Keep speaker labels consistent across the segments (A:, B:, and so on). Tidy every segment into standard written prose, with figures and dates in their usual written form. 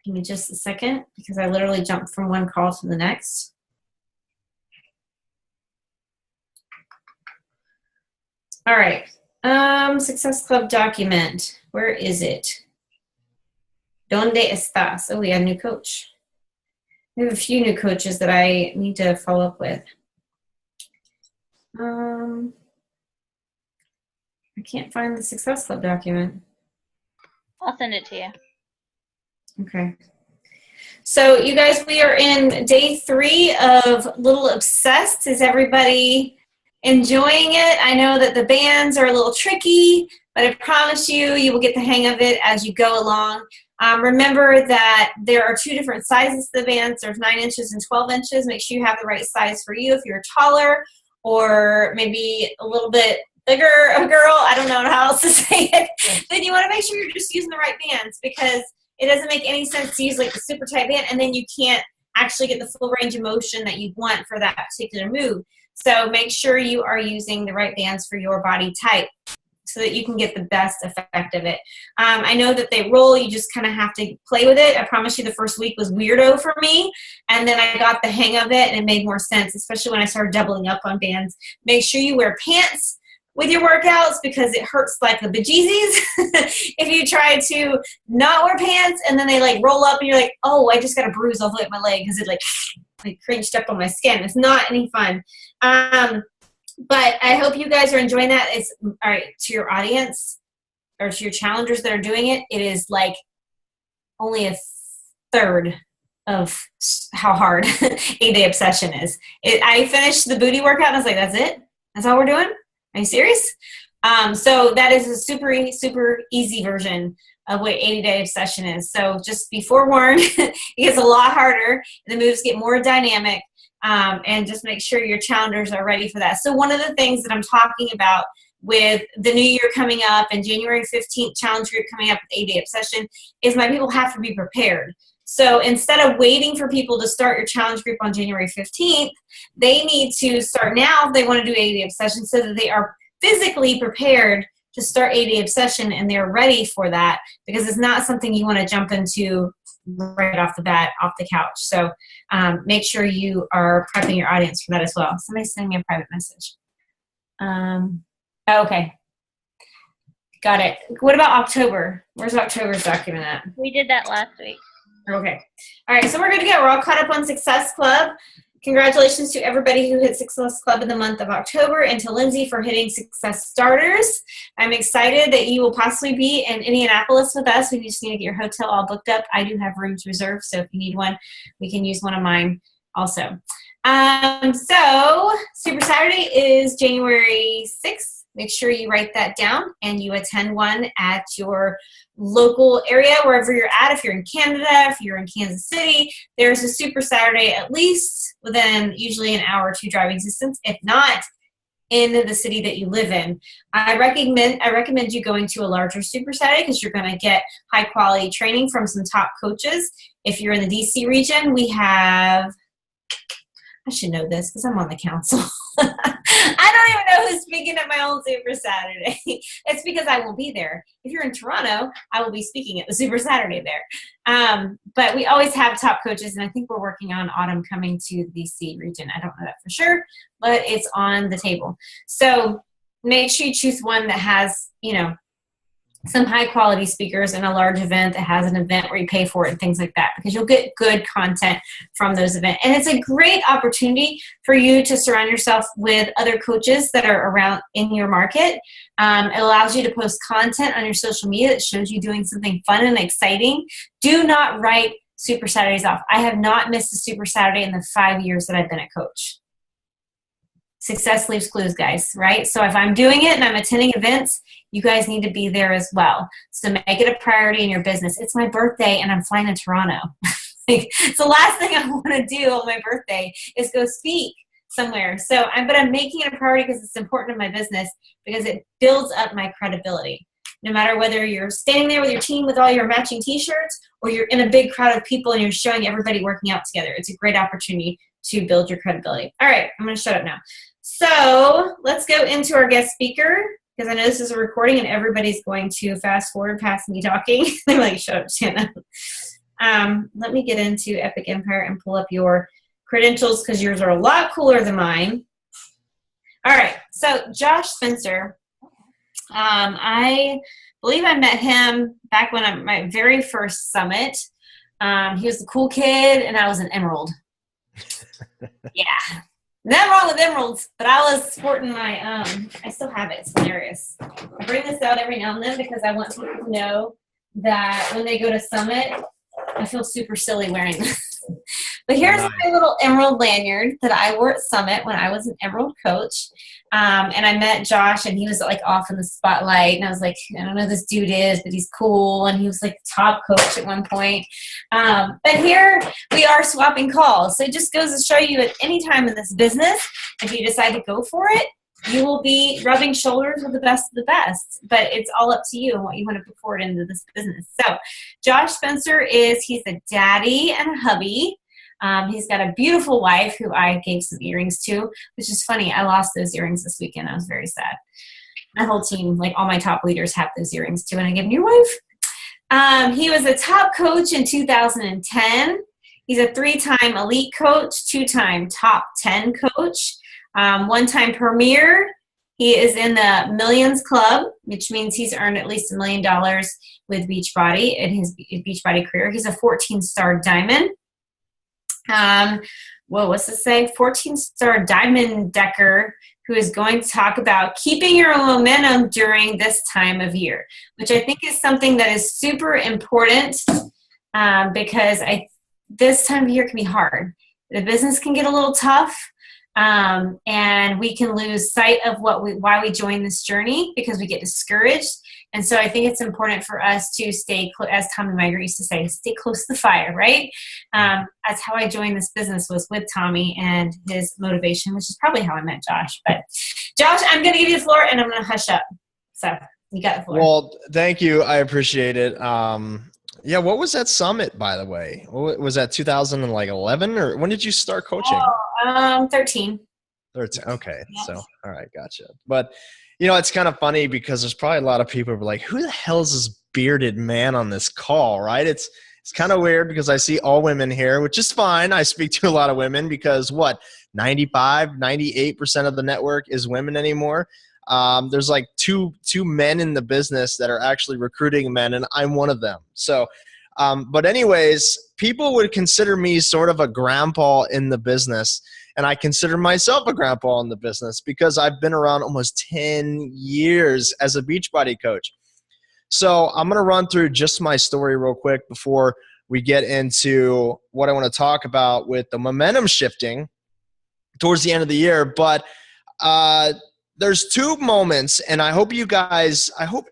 A: Give me just a second because I literally jumped from one call to the next. All right. Success Club document. Where is it? Donde estás? Oh, we have a new coach. We have a few new coaches that I need to follow up with. I can't find the Success Club document.
B: I'll send it to you.
A: Okay. So you guys, we are in day 3 of Little Obsessed. Is everybody enjoying it? I know that the bands are a little tricky, but I promise you, you will get the hang of it as you go along. Remember that there are 2 different sizes of the bands. There's 9 inches and 12 inches. Make sure you have the right size for you. If you're taller or maybe a little bit bigger of a girl, I don't know how else to say it, then you want to make sure you're just using the right bands, because it doesn't make any sense to use like the super tight band and then you can't actually get the full range of motion that you want for that particular move. So make sure you are using the right bands for your body type so that you can get the best effect of it. I know that they roll, you just kind of have to play with it. I promise you the first week was weirdo for me, and then I got the hang of it and it made more sense, especially when I started doubling up on bands. Make sure you wear pants with your workouts because it hurts like the bejesus if you try to not wear pants and then they like roll up and you're like, oh, I just got a bruise all the way up my leg because it like cringed up on my skin. It's not any fun. But I hope you guys are enjoying that. It's all right to your audience or to your challengers that are doing it. It is like only a third of how hard 8-day obsession is. I finished the booty workout and I was like, that's it? That's all we're doing? Are you serious? So that is a super, super easy version of what 80-day obsession is. So just be forewarned, it gets a lot harder. The moves get more dynamic, and just make sure your challengers are ready for that. So one of the things that I'm talking about with the new year coming up and January 15th challenge group coming up with 80-day obsession is my people have to be prepared. So instead of waiting for people to start your challenge group on January 15th, they need to start now if they want to do 80-day obsession so that they are physically prepared to start 80-day obsession and they're ready for that, because it's not something you want to jump into right off the bat, off the couch. So make sure you are prepping your audience for that as well. Somebody's sending me a private message. Okay. Got it. What about October? Where's October's document at?
B: We did that last week.
A: Okay. All right, so we're good to go. We're all caught up on Success Club. Congratulations to everybody who hit Success Club in the month of October, and to Lindsay for hitting Success Starters. I'm excited that you will possibly be in Indianapolis with us. We just need to get your hotel all booked up. I do have rooms reserved, so if you need one, we can use one of mine also. So Super Saturday is January 6th. Make sure you write that down and you attend one at your local area, wherever you're at. If you're in Canada, if you're in Kansas City, there's a Super Saturday at least within usually an hour or 2 driving distance, if not in the city that you live in. I recommend you going to a larger Super Saturday because you're going to get high quality training from some top coaches. If you're in the DC region, we have, I should know this because I'm on the council. I don't even know who's speaking at my own Super Saturday. It's because I won't be there. If you're in Toronto, I will be speaking at the Super Saturday there. But we always have top coaches, and I think we're working on autumn coming to the DC region. I don't know that for sure, but it's on the table. So make sure you choose one that has, you know, some high quality speakers and a large event that has an event where you pay for it and things like that, because you'll get good content from those events. And it's a great opportunity for you to surround yourself with other coaches that are around in your market. It allows you to post content on your social media that shows you doing something fun and exciting. Do not write Super Saturdays off. I have not missed a Super Saturday in the 5 years that I've been a coach. Success leaves clues, guys, right? So if I'm doing it and I'm attending events, you guys need to be there as well. So make it a priority in your business. It's my birthday and I'm flying to Toronto. It's the last thing I want to do on my birthday is go speak somewhere. So but I'm making it a priority because it's important in my business, because it builds up my credibility. No matter whether you're standing there with your team with all your matching t-shirts or you're in a big crowd of people and you're showing everybody working out together, it's a great opportunity to build your credibility. All right, I'm going to shut up now. So let's go into our guest speaker, because I know this is a recording and everybody's going to fast forward past me talking. They're like, shut up, Shanna. Let me get into Epic Empire and pull up your credentials because yours are a lot cooler than mine. All right, so Josh Spencer, I believe I met him back when my very first summit. He was the cool kid, and I was an emerald. Yeah. Nothing wrong with emeralds, but I was sporting my, I still have it. It's hilarious. I bring this out every now and then because I want people to know that when they go to Summit, I feel super silly wearing this. But here's my little emerald lanyard that I wore at Summit when I was an emerald coach. And I met Josh, and he was like off in the spotlight. And I was like, I don't know who this dude is, but he's cool. And he was like the top coach at one point. But here we are swapping calls. So it just goes to show you at any time in this business, if you decide to go for it, you will be rubbing shoulders with the best of the best. But it's all up to you and what you want to put forward into this business. So Josh Spencer he's a daddy and a hubby. He's got a beautiful wife who I gave some earrings to, which is funny. I lost those earrings this weekend. I was very sad. My whole team, like all my top leaders, have those earrings too, and I gave them to your wife. He was a top coach in 2010. He's a 3-time elite coach, 2-time top 10 coach, 1-time premier. He is in the Millions Club, which means he's earned at least $1 million with Beachbody in his Beachbody career. He's a 14-star diamond. What's this say? 14-star diamond decker who is going to talk about keeping your momentum during this time of year, which I think is something that is super important because this time of year can be hard. The business can get a little tough, and we can lose sight of why we joined this journey because we get discouraged. And so I think it's important for us to stay, as Tommy Miger used to say, stay close to the fire, right? That's how I joined this business, was with Tommy and his motivation, which is probably how I met Josh. But Josh, I'm going to give you the floor, and I'm going to hush up. So you got the floor.
C: Well, thank you. I appreciate it. Yeah, what was that summit, by the way? Was that 2011, or when did you start coaching?
A: 13.
C: 13. Okay.
A: Yes.
C: So, all right. Gotcha. But, it's kind of funny because there's probably a lot of people who are like, who the hell is this bearded man on this call, right? It's kind of weird because I see all women here, which is fine. I speak to a lot of women because 98% of the network is women anymore. There's like two men in the business that are actually recruiting men, and I'm one of them. So, but anyways, people would consider me sort of a grandpa in the business, and I consider myself a grandpa in the business because I've been around almost 10 years as a Beachbody coach. So I'm going to run through just my story real quick before we get into what I want to talk about with the momentum shifting towards the end of the year. But there's 2 moments, and I hope you guys, I hope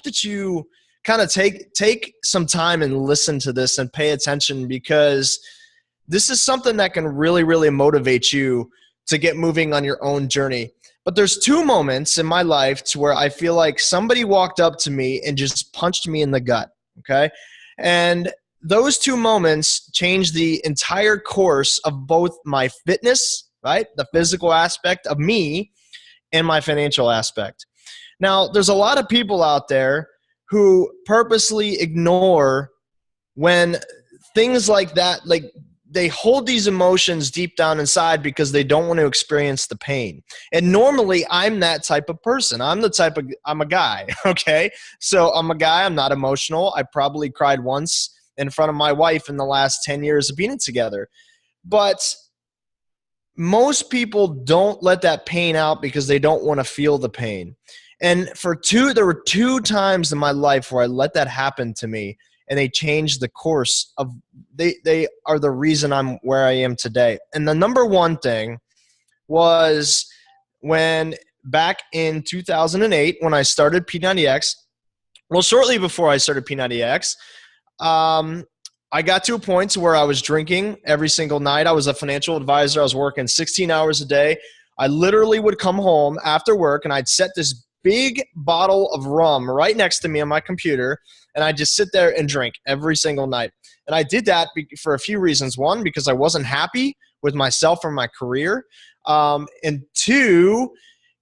C: that you kind of take some time and listen to this and pay attention, because this is something that can really, really motivate you to get moving on your own journey. But there's 2 moments in my life to where I feel like somebody walked up to me and just punched me in the gut, okay? And those 2 moments changed the entire course of both my fitness, right, the physical aspect of me, and my financial aspect. Now, there's a lot of people out there who purposely ignore when things like that, like they hold these emotions deep down inside because they don't want to experience the pain. And normally I'm that type of person. I'm a guy, okay? So I'm a guy, I'm not emotional. I probably cried once in front of my wife in the last 10 years of being together. But most people don't let that pain out because they don't want to feel the pain. And there were 2 times in my life where I let that happen to me, and they changed the course of, they are the reason I'm where I am today. And the number one thing was when back in 2008, when I started P90X, well, shortly before I started P90X, I got to a point where I was drinking every single night. I was a financial advisor. I was working 16 hours a day. I literally would come home after work, and I'd set this big bottle of rum right next to me on my computer, and I'd just sit there and drink every single night. And I did that for a few reasons. 1, because I wasn't happy with myself or my career. And 2,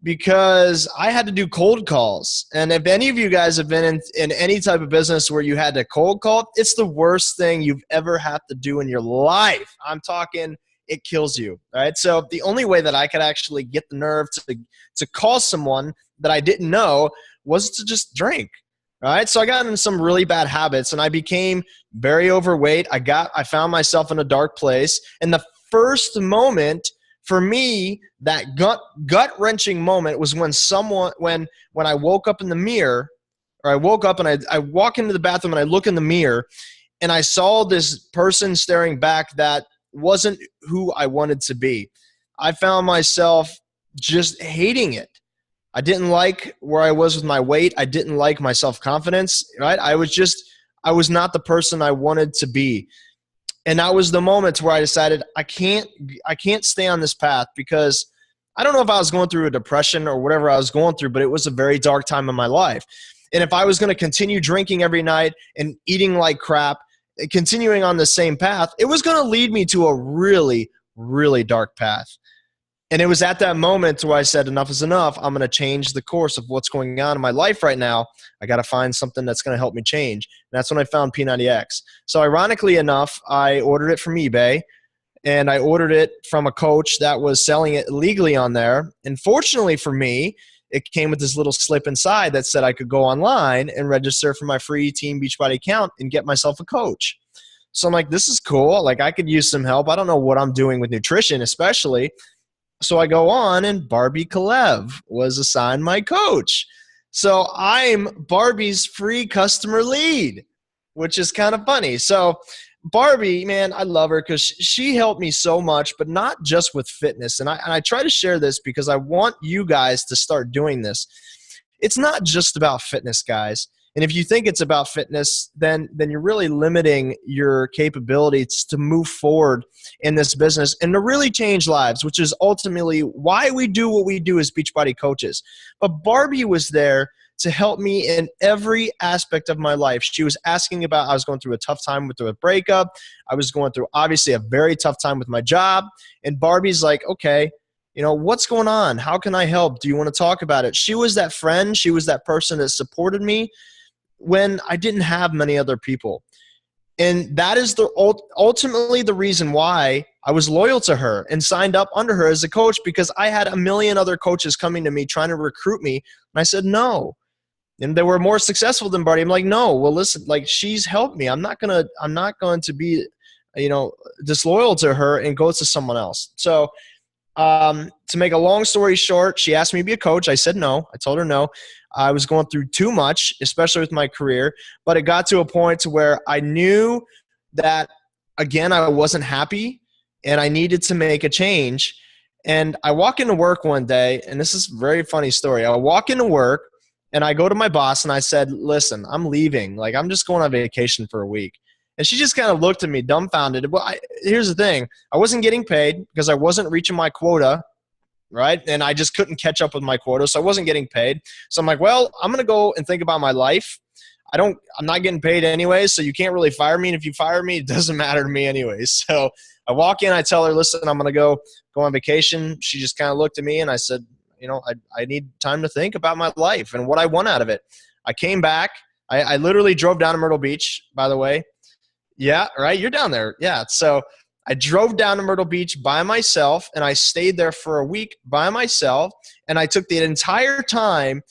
C: because I had to do cold calls. And if any of you guys have been in any type of business where you had to cold call, it's the worst thing you've ever had to do in your life. I'm talking, it kills you, right? So the only way that I could actually get the nerve to call someone that I didn't know was to just drink, right? So I got into some really bad habits and I became very overweight. I found myself in a dark place. And the first moment for me, that gut-wrenching moment was when when I woke up in the mirror, or I woke up and I walk into the bathroom and I look in the mirror and I saw this person staring back that wasn't who I wanted to be. I found myself just hating it. I didn't like where I was with my weight. I didn't like my self-confidence, right? I was not the person I wanted to be. And that was the moment where I decided I can't stay on this path, because I don't know if I was going through a depression or whatever I was going through, but it was a very dark time in my life. And if I was going to continue drinking every night and eating like crap, continuing on the same path, it was going to lead me to a really, really dark path. And it was at that moment where I said, enough is enough. I'm going to change the course of what's going on in my life right now. I got to find something that's going to help me change. And that's when I found P90X. So ironically enough, I ordered it from eBay, and I ordered it from a coach that was selling it legally on there. And fortunately for me, it came with this little slip inside that said I could go online and register for my free Team Beachbody account and get myself a coach. So I'm like, this is cool. Like, I could use some help. I don't know what I'm doing with nutrition, especially. So I go on, and Barbie Kalev was assigned my coach. So I'm Barbie's free customer lead, which is kind of funny. So Barbie, man, I love her because she helped me so much, but not just with fitness. And I try to share this because I want you guys to start doing this. It's not just about fitness, guys. And if you think it's about fitness, then you're really limiting your capabilities to move forward in this business and to really change lives, which is ultimately why we do what we do as Beachbody coaches. But Barbie was there to help me in every aspect of my life. She was asking about, I was going through a tough time with a breakup. I was going through, obviously, a very tough time with my job. And Barbie's like, okay, what's going on? How can I help? Do you want to talk about it? She was that friend. She was that person that supported me when I didn't have many other people. And that is ultimately the reason why I was loyal to her and signed up under her as a coach, because I had a million other coaches coming to me trying to recruit me. And I said, no. And they were more successful than Barbie. I'm like, no, well, listen, like, she's helped me. I'm not going to be, disloyal to her and go to someone else. So, to make a long story short, she asked me to be a coach. I said no. I told her no. I was going through too much, especially with my career. But it got to a point to where I knew that, again, I wasn't happy and I needed to make a change. And I walk into work one day, and this is a very funny story. I walk into work and I go to my boss and I said, listen, I'm leaving. Like, I'm just going on vacation for a week. And she just kind of looked at me dumbfounded. Well, here's the thing. I wasn't getting paid because I wasn't reaching my quota, right? And I just couldn't catch up with my quota, so I wasn't getting paid. So I'm like, well, I'm going to go and think about my life. I'm not getting paid anyways, so you can't really fire me. And if you fire me, it doesn't matter to me anyways. So I walk in, I tell her, listen, I'm going to go on vacation. She just kind of looked at me and I said, I need time to think about my life and what I want out of it. I came back. I literally drove down to Myrtle Beach, by the way. Yeah, right. You're down there. Yeah. So I drove down to Myrtle Beach by myself, and I stayed there for a week by myself. And I took the entire time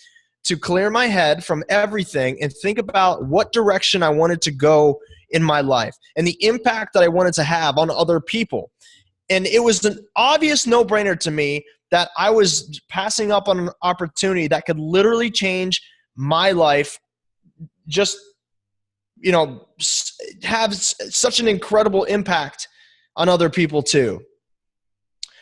C: to clear my head from everything and think about what direction I wanted to go in my life and the impact that I wanted to have on other people. And it was an obvious no-brainer to me that I was passing up on an opportunity that could literally change my life, just have such an incredible impact on other people too.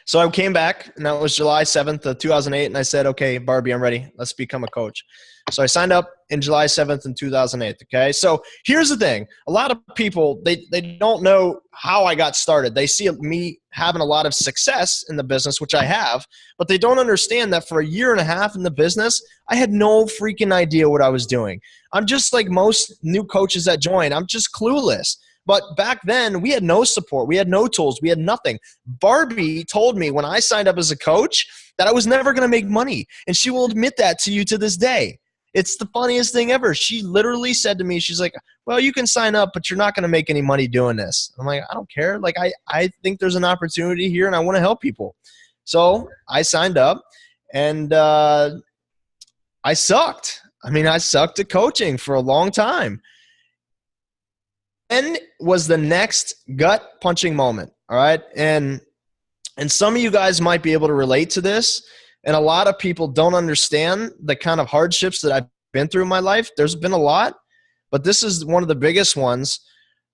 C: So I came back, and that was July 7th of 2008, and I said, okay, Barbie, I'm ready. Let's become a coach. So I signed up in July 7th in 2008, okay? So here's the thing. A lot of people, they don't know how I got started. They see me having a lot of success in the business, which I have, but they don't understand that for a year and a half in the business, I had no freaking idea what I was doing. I'm just like most new coaches that join. I'm just clueless. But back then, we had no support. We had no tools. We had nothing. Barbie told me when I signed up as a coach that I was never going to make money. And she will admit that to you to this day. It's the funniest thing ever. She literally said to me, she's like, well, you can sign up, but you're not going to make any money doing this. I'm like, I don't care. Like, I think there's an opportunity here and I want to help people. So I signed up and I sucked. I mean, I sucked at coaching for a long time. Then was the next gut punching moment. All right. And some of you guys might be able to relate to this. And a lot of people don't understand the kind of hardships that I've been through in my life. There's been a lot, but this is one of the biggest ones.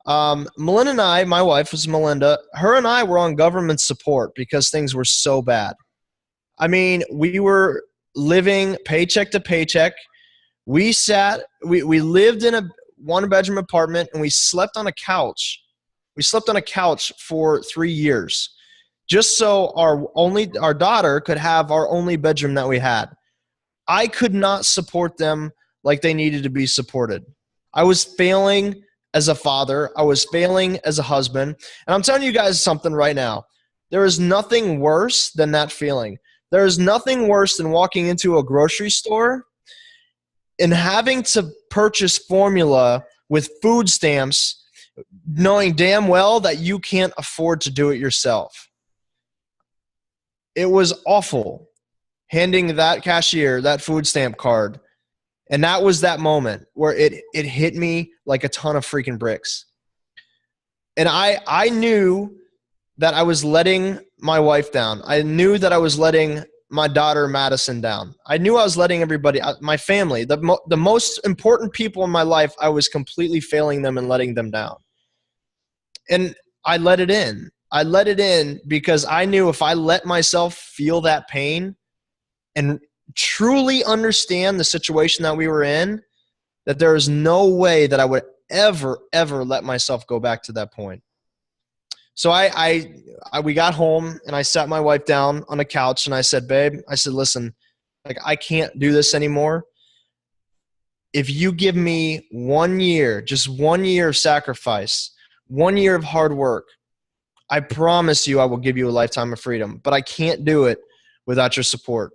C: Melinda and I, my wife was Melinda, her and I were on government support because things were so bad. I mean, we were living paycheck to paycheck. We lived in a one-bedroom apartment and we slept on a couch. We slept on a couch for 3 years. Just so our daughter could have our only bedroom that we had. I could not support them like they needed to be supported. I was failing as a father. I was failing as a husband. And I'm telling you guys something right now. There is nothing worse than that feeling. There is nothing worse than walking into a grocery store and having to purchase formula with food stamps, knowing damn well that you can't afford to do it yourself. It was awful handing that cashier that food stamp card. And that was that moment where it hit me like a ton of freaking bricks. And I knew that I was letting my wife down. I knew that I was letting my daughter Madison down. I knew I was letting everybody, my family, the most important people in my life, I was completely failing them and letting them down. And I let it in. I let it in because I knew if I let myself feel that pain and truly understand the situation that we were in, that there is no way that I would ever let myself go back to that point. So we got home and I sat my wife down on a couch and I said, babe, I said, listen, like I can't do this anymore. If you give me 1 year, just 1 year of sacrifice, 1 year of hard work, I promise you I will give you a lifetime of freedom, but I can't do it without your support.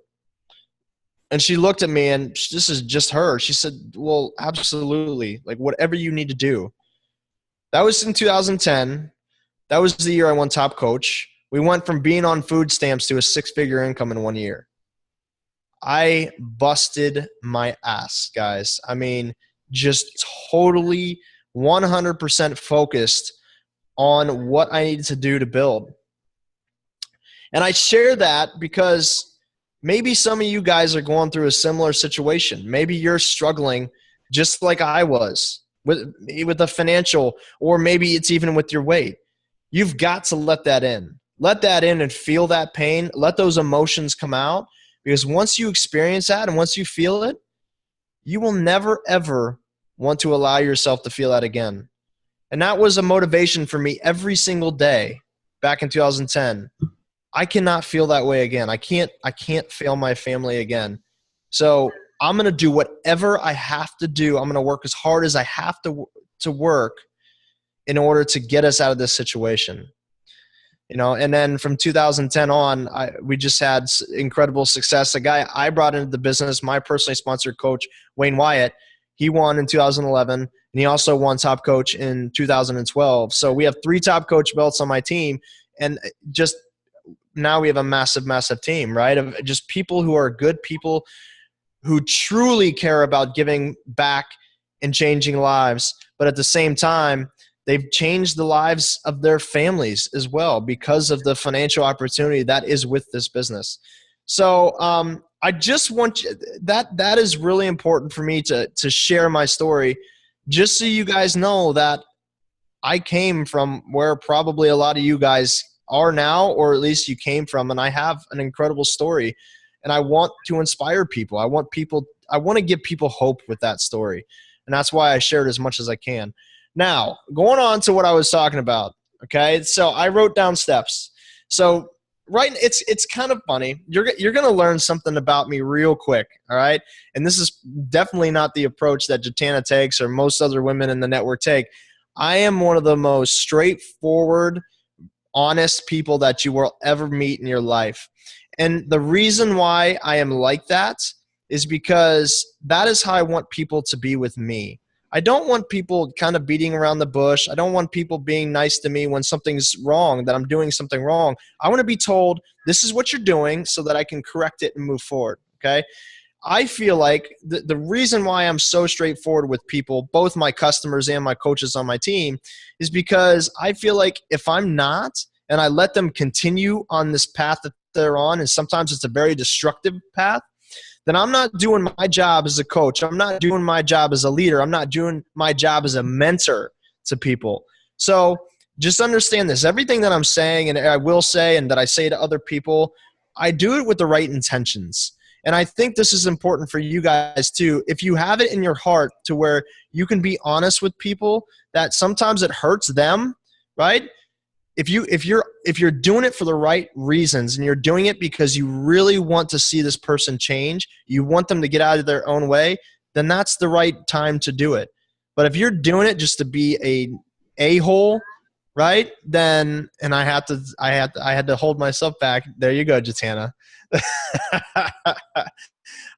C: And she looked at me and this is just her. She said, well, absolutely. Like whatever you need to do. That was in 2010. That was the year I won Top Coach. We went from being on food stamps to a 6-figure income in 1 year. I busted my ass, guys. I mean, just totally 100% focused on what I needed to do to build. And I share that because maybe some of you guys are going through a similar situation. Maybe you're struggling just like I was with the financial, or maybe it's even with your weight. You've got to let that in. Let that in and feel that pain. Let those emotions come out, because once you experience that and once you feel it, you will never, ever want to allow yourself to feel that again. And that was a motivation for me every single day back in 2010. I cannot feel that way again. I can't fail my family again. So I'm going to do whatever I have to do. I'm going to work as hard as I have to work in order to get us out of this situation. You know, and then from 2010 on, we just had incredible success. A guy I brought into the business, my personally sponsored coach, Wayne Wyatt, he won in 2011, and he also won Top Coach in 2012. So we have 3 Top Coach belts on my team, and just now we have a massive, massive team, right? Of just people who are good people who truly care about giving back and changing lives. But at the same time, they've changed the lives of their families as well because of the financial opportunity that is with this business. So I just want you, that is really important for me to share my story, just so you guys know that I came from where probably a lot of you guys are now, or at least you came from, and I have an incredible story, and I want to inspire people. I want to give people hope with that story, and that's why I shared as much as I can. Now, going on to what I was talking about, okay? So I wrote down steps. So it's kind of funny. You're going to learn something about me real quick, all right? And this is definitely not the approach that Jatana takes or most other women in the network take. I am one of the most straightforward, honest people that you will ever meet in your life. And the reason why I am like that is because that is how I want people to be with me. I don't want people kind of beating around the bush. I don't want people being nice to me when something's wrong, that I'm doing something wrong. I want to be told, this is what you're doing so that I can correct it and move forward, okay? I feel like the reason why I'm so straightforward with people, both my customers and my coaches on my team, is because I feel like if I'm not, and I let them continue on this path that they're on, and sometimes it's a very destructive path, then I'm not doing my job as a coach. I'm not doing my job as a leader. I'm not doing my job as a mentor to people. So just understand this. Everything that I'm saying and I will say and that I say to other people, I do it with the right intentions. And I think this is important for you guys too. If you have it in your heart to where you can be honest with people, that sometimes it hurts them, right? If you're doing it for the right reasons and you're doing it because you really want to see this person change, you want them to get out of their own way, then that's the right time to do it. But if you're doing it just to be a-hole, right? Then, and I had to hold myself back. There you go, Jatana.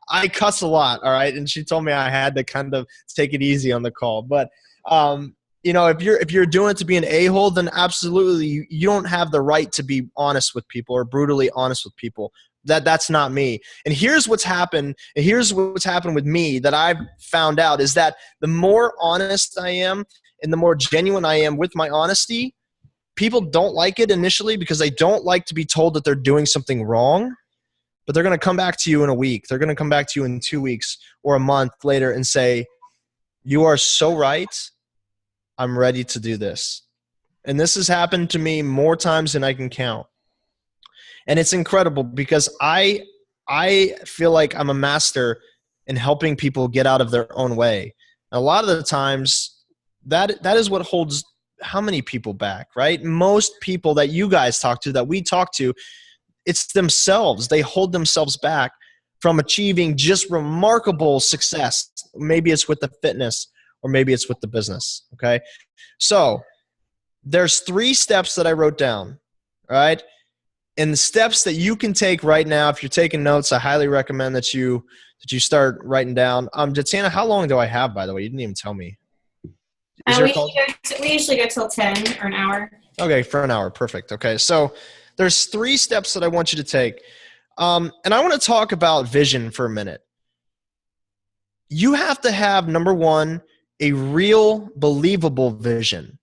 C: I cuss a lot, all right? And she told me I had to kind of take it easy on the call. But if you're doing it to be an a-hole, then absolutely you don't have the right to be honest with people or brutally honest with people. That's not me. And here's what's happened. And here's what's happened with me that I've found out is that the more honest I am and the more genuine I am with my honesty, people don't like it initially because they don't like to be told that they're doing something wrong. But they're going to come back to you in a week. They're going to come back to you in 2 weeks or a month later and say, you are so right. I'm ready to do this. And this has happened to me more times than I can count. And it's incredible because I feel like I'm a master in helping people get out of their own way. And a lot of the times that is what holds how many people back, right? Most people that you guys talk to, that we talk to, it's themselves. They hold themselves back from achieving just remarkable success. Maybe it's with the fitness or maybe it's with the business, okay? So there's 3 steps that I wrote down, all right? And the steps that you can take right now, if you're taking notes, I highly recommend that you start writing down. Jatana, how long do I have, by the way? You didn't even tell me.
A: We usually go till 10 or an hour.
C: Okay, for an hour. Perfect. Okay, so there's 3 steps that I want you to take. And I want to talk about vision for a minute. You have to have, number 1, a real, believable vision.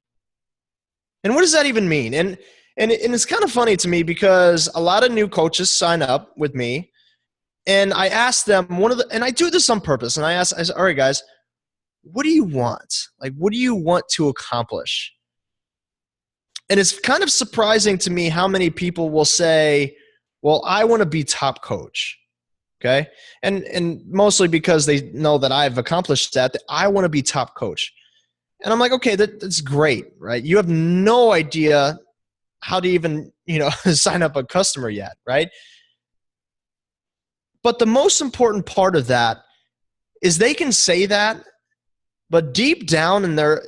C: And what does that even mean? And it's kind of funny to me because a lot of new coaches sign up with me, and I ask them and I do this on purpose. And I said, all right, guys, what do you want? Like, what do you want to accomplish? And it's kind of surprising to me how many people will say, well, I want to be top coach. Okay. And mostly because they know that I've accomplished that I want to be top coach. And I'm like, okay, that's great, right? You have no idea how to even, sign up a customer yet, right? But the most important part of that is they can say that, but deep down in their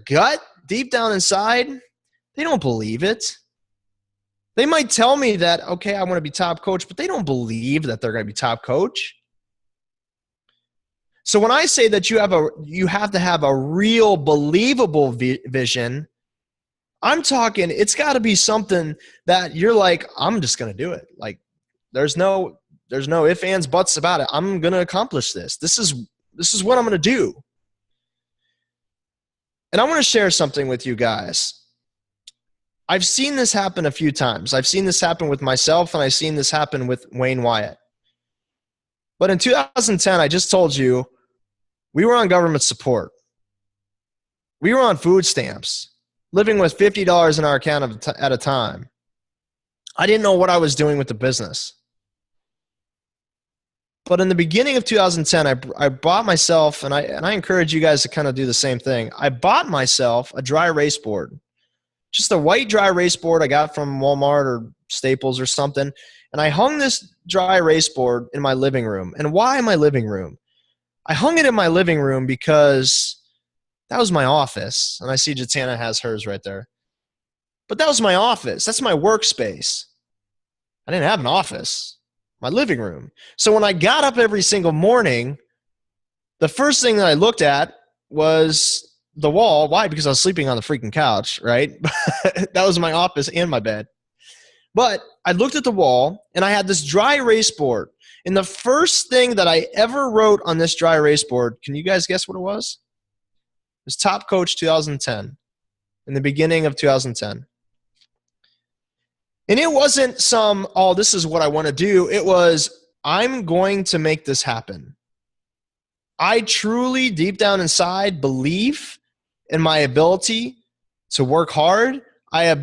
C: gut, deep down inside, they don't believe it. They might tell me that, okay, I want to be top coach, but they don't believe that they're going to be top coach. So when I say that you have to have a real, believable vision, I'm talking it's got to be something that you're like, I'm just going to do it. Like there's no ifs, ands, buts about it. I'm going to accomplish this. This is what I'm going to do. And I want to share something with you guys. I've seen this happen a few times. I've seen this happen with myself, and I've seen this happen with Wayne Wyatt. But in 2010, I just told you, we were on government support. We were on food stamps, living with $50 in our account at a time. I didn't know what I was doing with the business. But in the beginning of 2010, I bought myself, and I encourage you guys to kind of do the same thing. I bought myself a dry erase board. Just a white dry erase board I got from Walmart or Staples or something. And I hung this dry erase board in my living room. And why my living room? I hung it in my living room because That was my office. And I see Jatana has hers right there. But that was my office. That's my workspace. I didn't have an office, my living room. So when I got up every single morning, the first thing that I looked at was the wall. Why? Because I was sleeping on the freaking couch, right? That was my office and my bed. But I looked at the wall, and I had this dry erase board. And the first thing that I ever wrote on this dry erase board, can you guys guess what it was? It was Top Coach 2010, in the beginning of 2010. And it wasn't some, oh, this is what I want to do. It was, I'm going to make this happen. I truly, deep down inside, believe in my ability to work hard. I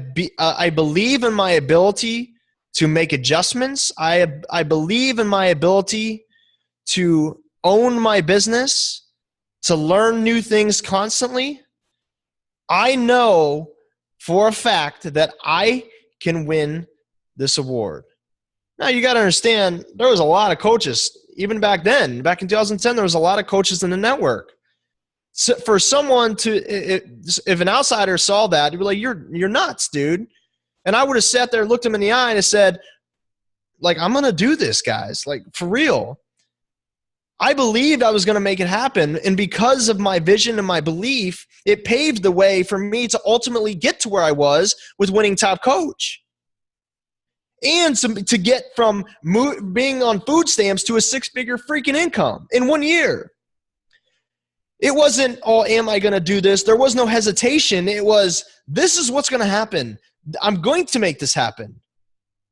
C: believe in my ability to make adjustments. I believe in my ability to own my business, to learn new things constantly. I know for a fact that I can win this award. Now, you got to understand, there was a lot of coaches, even back then. Back in 2010, there was a lot of coaches in the network. So for someone to, if an outsider saw that, he'd be like, you're nuts, dude. And I would have sat there, looked him in the eye, and said, like, I'm going to do this, guys. Like, for real. I believed I was going to make it happen. And because of my vision and my belief, it paved the way for me to ultimately get to where I was with winning Top Coach. And to get from being on food stamps to a six-figure freaking income in 1 year. It wasn't, oh, am I going to do this? There was no hesitation. It was, this is what's going to happen. I'm going to make this happen.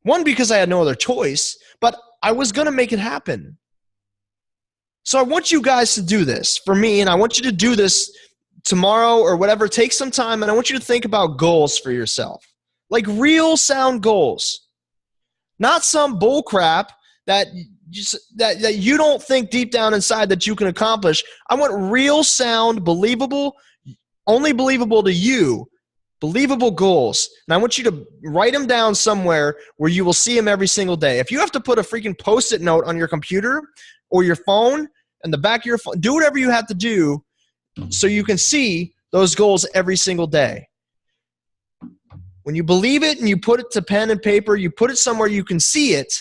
C: One, because I had no other choice, but I was going to make it happen. So I want you guys to do this for me, and I want you to do this tomorrow or whatever. Take some time, and I want you to think about goals for yourself. Like real sound goals. Not some bull crap that you don't think deep down inside that you can accomplish. I want real sound, believable, only believable to you, believable goals. And I want you to write them down somewhere where you will see them every single day. If you have to put a freaking Post-it note on your computer or your phone and the back of your phone, do whatever you have to do so you can see those goals every single day. When you believe it and you put it to pen and paper, you put it somewhere you can see it,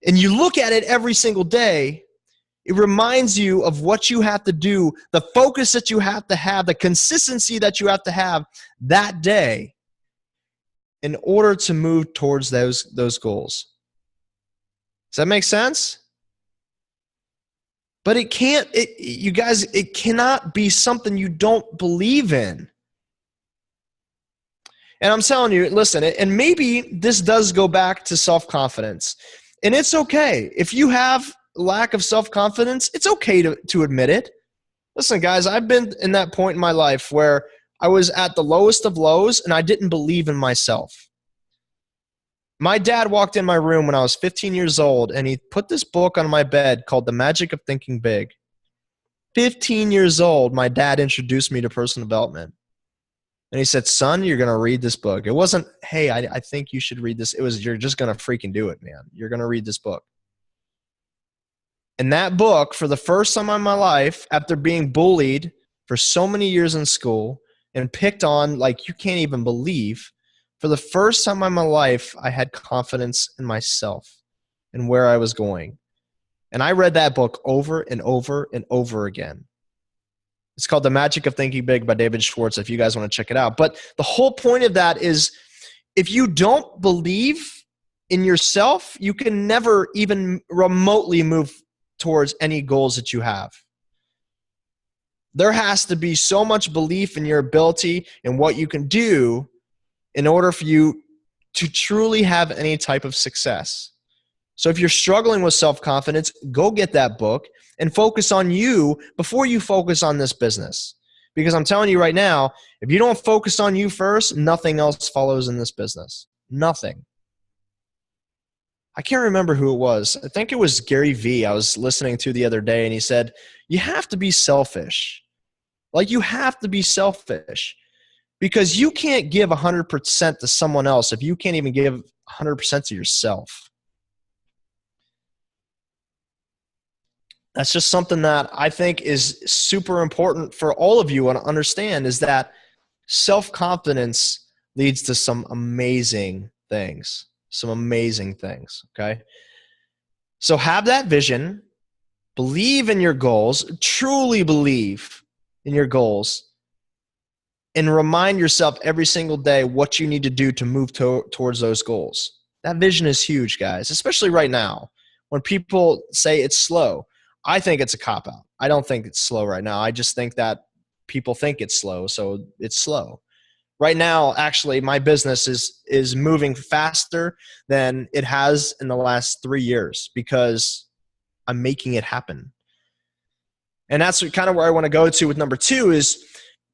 C: and you look at it every single day, it reminds you of what you have to do, the focus that you have to have, the consistency that you have to have that day in order to move towards those goals. Does that make sense? But it cannot be something you don't believe in. And I'm telling you, listen, and maybe this does go back to self-confidence. And it's okay. If you have lack of self-confidence, it's okay to admit it. Listen, guys, I've been in that point in my life where I was at the lowest of lows and I didn't believe in myself. My dad walked in my room when I was 15 years old and he put this book on my bed called The Magic of Thinking Big. 15 years old, my dad introduced me to personal development. And he said, son, you're going to read this book. It wasn't, hey, I think you should read this. It was, you're just going to freaking do it, man. You're going to read this book. And that book, for the first time in my life, after being bullied for so many years in school and picked on like you can't even believe, for the first time in my life, I had confidence in myself and where I was going. And I read that book over and over and over again. It's called The Magic of Thinking Big by David Schwartz, if you guys want to check it out. But the whole point of that is if you don't believe in yourself, you can never even remotely move towards any goals that you have. There has to be so much belief in your ability and what you can do in order for you to truly have any type of success. So if you're struggling with self-confidence, go get that book and focus on you before you focus on this business. Because I'm telling you right now, if you don't focus on you first, nothing else follows in this business. Nothing. I can't remember who it was. I think it was Gary Vee I was listening to the other day, and he said, you have to be selfish. Like, you have to be selfish. Because you can't give 100% to someone else if you can't even give 100% to yourself. That's just something that I think is super important for all of you to understand, is that self-confidence leads to some amazing things. Some amazing things, okay? So have that vision, believe in your goals, truly believe in your goals, and remind yourself every single day what you need to do to move towards those goals. That vision is huge, guys, especially right now when people say it's slow. I think it's a cop-out. I don't think it's slow right now. I just think that people think it's slow, so it's slow. Right now, actually, my business is moving faster than it has in the last 3 years because I'm making it happen. And that's kind of where I want to go to with number 2 is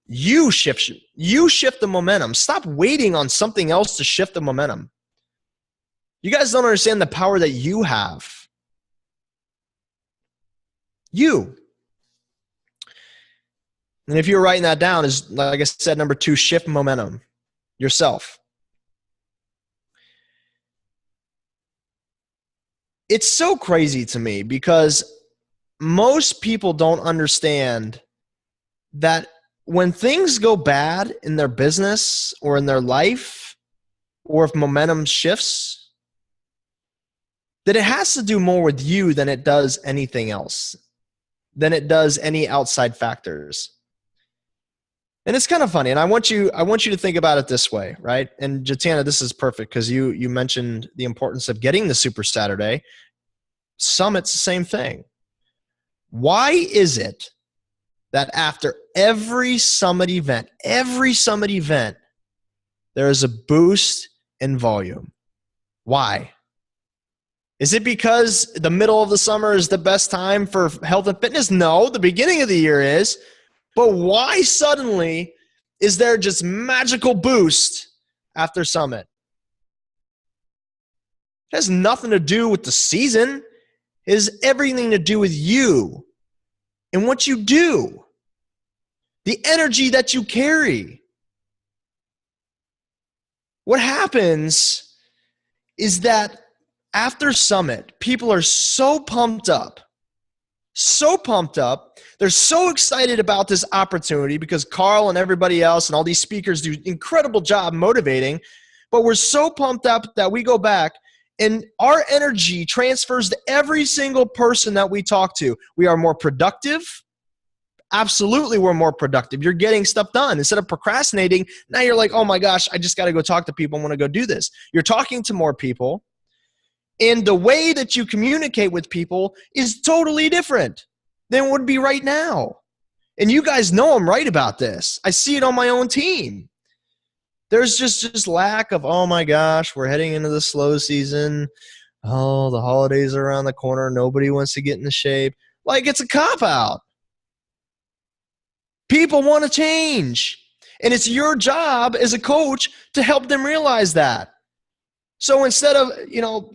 C: you shift the momentum. Stop waiting on something else to shift the momentum. You guys don't understand the power that you have. You. And if you're writing that down, is, like I said, number 2, shift momentum. Yourself. It's so crazy to me because most people don't understand that when things go bad in their business or in their life, or if momentum shifts, that it has to do more with you than it does anything else, than it does any outside factors. And it's kind of funny, and I want you to think about it this way, right? And Jatana, this is perfect because you mentioned the importance of getting the Super Saturday. Summit's the same thing. Why is it that after every summit event, there is a boost in volume? Why? Is it because the middle of the summer is the best time for health and fitness? No, the beginning of the year is. But why suddenly is there just magical boost after Summit? It has nothing to do with the season. It has everything to do with you and what you do, the energy that you carry. What happens is that after Summit, people are so pumped up. They're so excited about this opportunity because Carl and everybody else and all these speakers do an incredible job motivating, but we're so pumped up that we go back and our energy transfers to every single person that we talk to. We are more productive. Absolutely, we're more productive. You're getting stuff done. Instead of procrastinating, now you're like, oh my gosh, I just got to go talk to people. I want to go do this. You're talking to more people. And the way that you communicate with people is totally different than it would be right now. And you guys know I'm right about this. I see it on my own team. There's just lack of, oh my gosh, we're heading into the slow season. Oh, the holidays are around the corner. Nobody wants to get into shape. Like, it's a cop-out. People want to change. And it's your job as a coach to help them realize that. So instead of,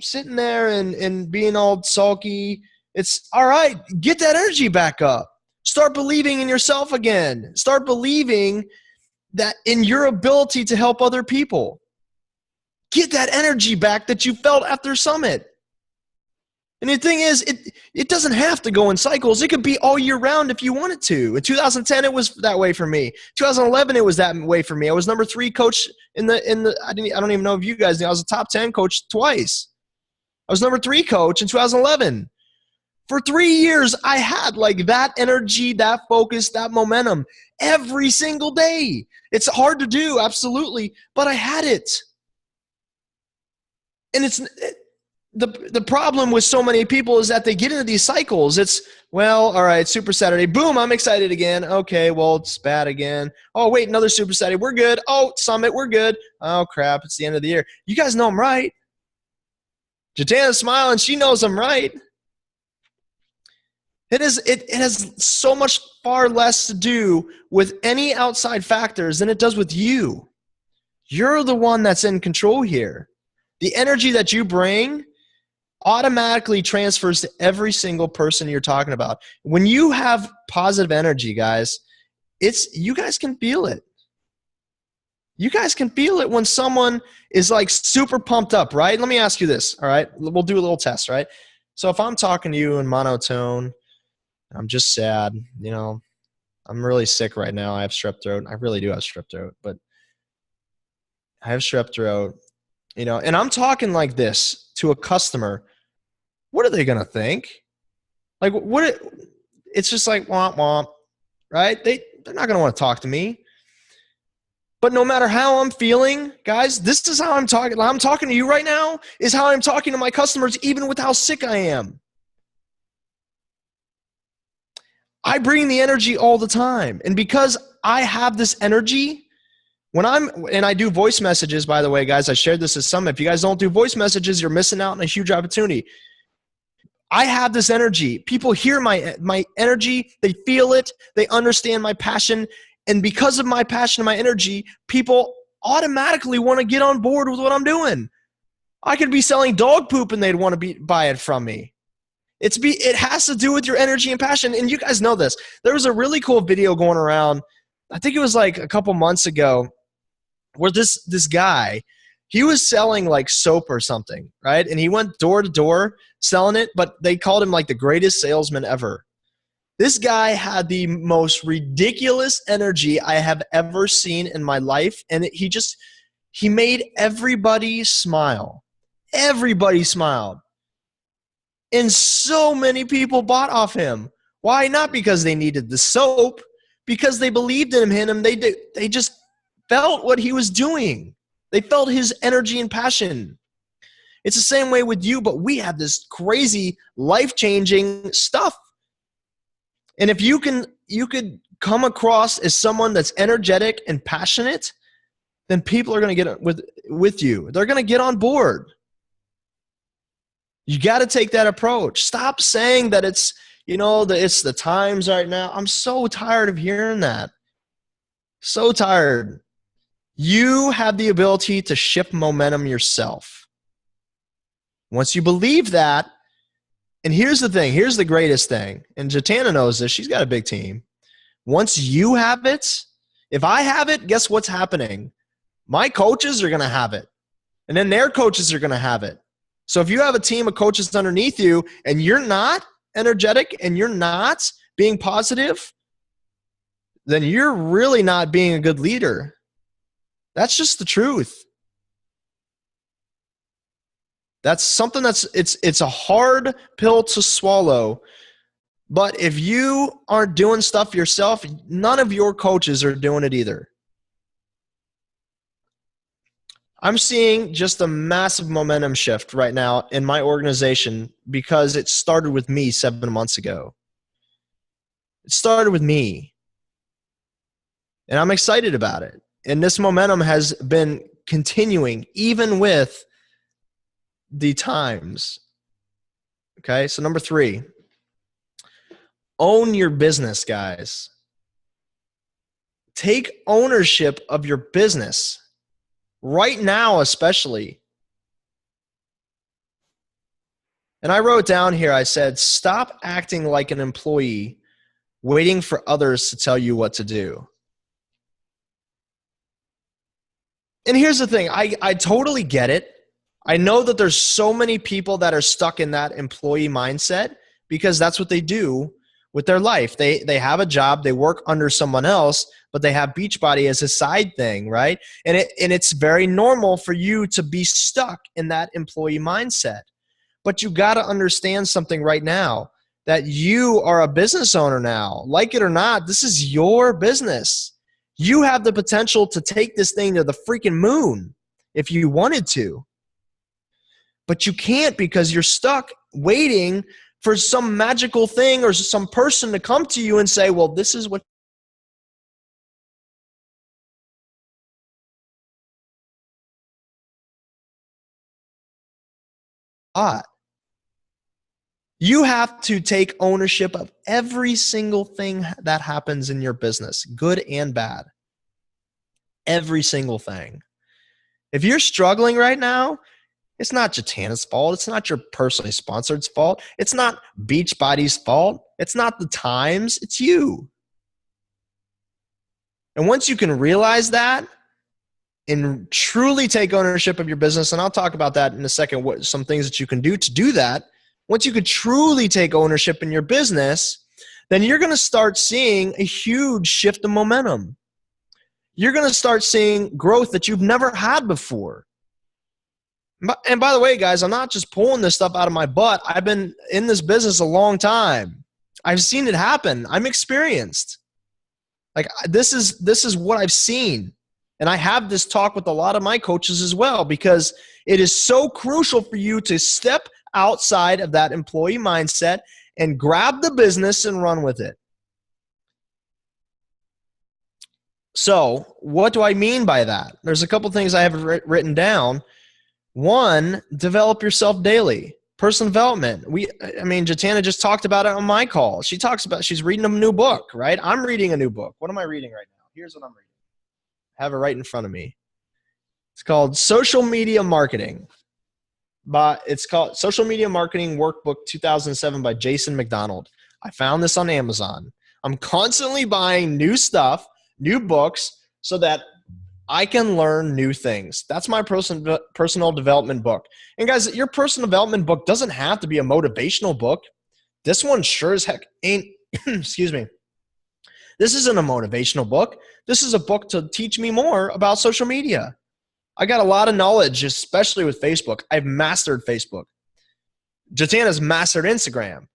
C: sitting there and being all sulky, it's all right, get that energy back up. Start believing in yourself again. Start believing that in your ability to help other people. Get that energy back that you felt after Summit. And the thing is, it doesn't have to go in cycles. It could be all year round if you wanted to. In 2010, it was that way for me. 2011, it was that way for me. I was number 3 coach in the. I don't even know if you guys knew. I was a top 10 coach twice. I was number 3 coach in 2011. For 3 years, I had like that energy, that focus, that momentum every single day. It's hard to do, absolutely, but I had it. And the problem with so many people is that they get into these cycles. It's, well, all right, Super Saturday. Boom, I'm excited again. Okay, well, it's bad again. Oh, wait, another Super Saturday. We're good. Oh, Summit, we're good. Oh, crap, it's the end of the year. You guys know I'm right. Jatana's smiling. She knows I'm right. It has so much far less to do with any outside factors than it does with you. You're the one that's in control here. The energy that you bring automatically transfers to every single person you're talking about. When you have positive energy, guys, you guys can feel it. You guys can feel it when someone is like super pumped up, right? Let me ask you this, all right? We'll do a little test, right? So if I'm talking to you in monotone I'm just sad. I'm really sick right now. I have strep throat. I really do have strep throat, but I have strep throat, and I'm talking like this to a customer. What are they going to think? Like it's just like womp womp, right? They're not going to want to talk to me. But no matter how I'm feeling, guys, this is how I'm talking. I'm talking to you right now is how I'm talking to my customers, even with how sick I am. I bring the energy all the time. And because I have this energy, and I do voice messages, by the way, guys, I shared this with some. If you guys don't do voice messages, you're missing out on a huge opportunity. I have this energy. People hear my energy. They feel it. They understand my passion. And because of my passion and my energy, people automatically want to get on board with what I'm doing. I could be selling dog poop and they'd want to buy it from me. It has to do with your energy and passion. And you guys know this. There was a really cool video going around. I think it was like a couple months ago where this guy, he was selling like soap or something, right? And he went door to door selling it, but they called him like the greatest salesman ever. This guy had the most ridiculous energy I have ever seen in my life. And he made everybody smile. Everybody smiled. And so many people bought off him. Why? Not because they needed the soap, because they believed in him. They just felt what he was doing. They felt his energy and passion. It's the same way with you, but we have this crazy life-changing stuff. And if you could come across as someone that's energetic and passionate, then people are going to get with you. They're going to get on board. You got to take that approach. Stop saying that it's the times right now. I'm so tired of hearing that. So tired. You have the ability to shift momentum yourself. Once you believe that, and here's the thing, here's the greatest thing, and Jatana knows this, she's got a big team. Once you have it, if I have it, guess what's happening? My coaches are going to have it, and then their coaches are going to have it. So if you have a team of coaches underneath you and you're not energetic and you're not being positive, then you're really not being a good leader. That's just the truth. That's something it's a hard pill to swallow. But if you aren't doing stuff yourself, none of your coaches are doing it either. I'm seeing just a massive momentum shift right now in my organization because it started with me 7 months ago. It started with me. And I'm excited about it. And this momentum has been continuing even with the times. Okay, so number 3, own your business, guys. Take ownership of your business. Right now, especially. And I wrote down here, I said, stop acting like an employee, waiting for others to tell you what to do. And here's the thing, I totally get it. I know that there's so many people that are stuck in that employee mindset because that's what they do with their life. They have a job, they work under someone else, but they have Beachbody as a side thing, right? And it's very normal for you to be stuck in that employee mindset. But you got to understand something right now, that you are a business owner now. Like it or not, this is your business. You have the potential to take this thing to the freaking moon if you wanted to. But you can't because you're stuck waiting for some magical thing or some person to come to you and say, well, this is what you have to take ownership of every single thing that happens in your business, good and bad. Every single thing. If you're struggling right now, it's not Jatana's fault. It's not your personally sponsored's fault. It's not Beachbody's fault. It's not the times. It's you. And once you can realize that and truly take ownership of your business, and I'll talk about that in a second, what some things that you can do to do that. Once you could truly take ownership in your business, then you're going to start seeing a huge shift in momentum. You're going to start seeing growth that you've never had before. And by the way, guys, I'm not just pulling this stuff out of my butt. I've been in this business a long time. I've seen it happen. I'm experienced. Like this is what I've seen. And I have this talk with a lot of my coaches as well, because it is so crucial for you to step outside of that employee mindset and grab the business and run with it. So what do I mean by that? There's a couple things I have written down. One, develop yourself daily. Personal development. Jatana just talked about it on my call. She talks about she's reading a new book, right? I'm reading a new book. What am I reading right now? Here's what I'm reading. I have it right in front of me. It's called Social Media Marketing. It's called Social Media Marketing Workbook 2007 by Jason McDonald. I found this on Amazon. I'm constantly buying new stuff, new books, so that I can learn new things. That's my personal development book. And guys, your personal development book doesn't have to be a motivational book. This one sure as heck ain't, excuse me. This isn't a motivational book. This is a book to teach me more about social media. I got a lot of knowledge, especially with Facebook. I've mastered Facebook. Jatana's mastered Instagram.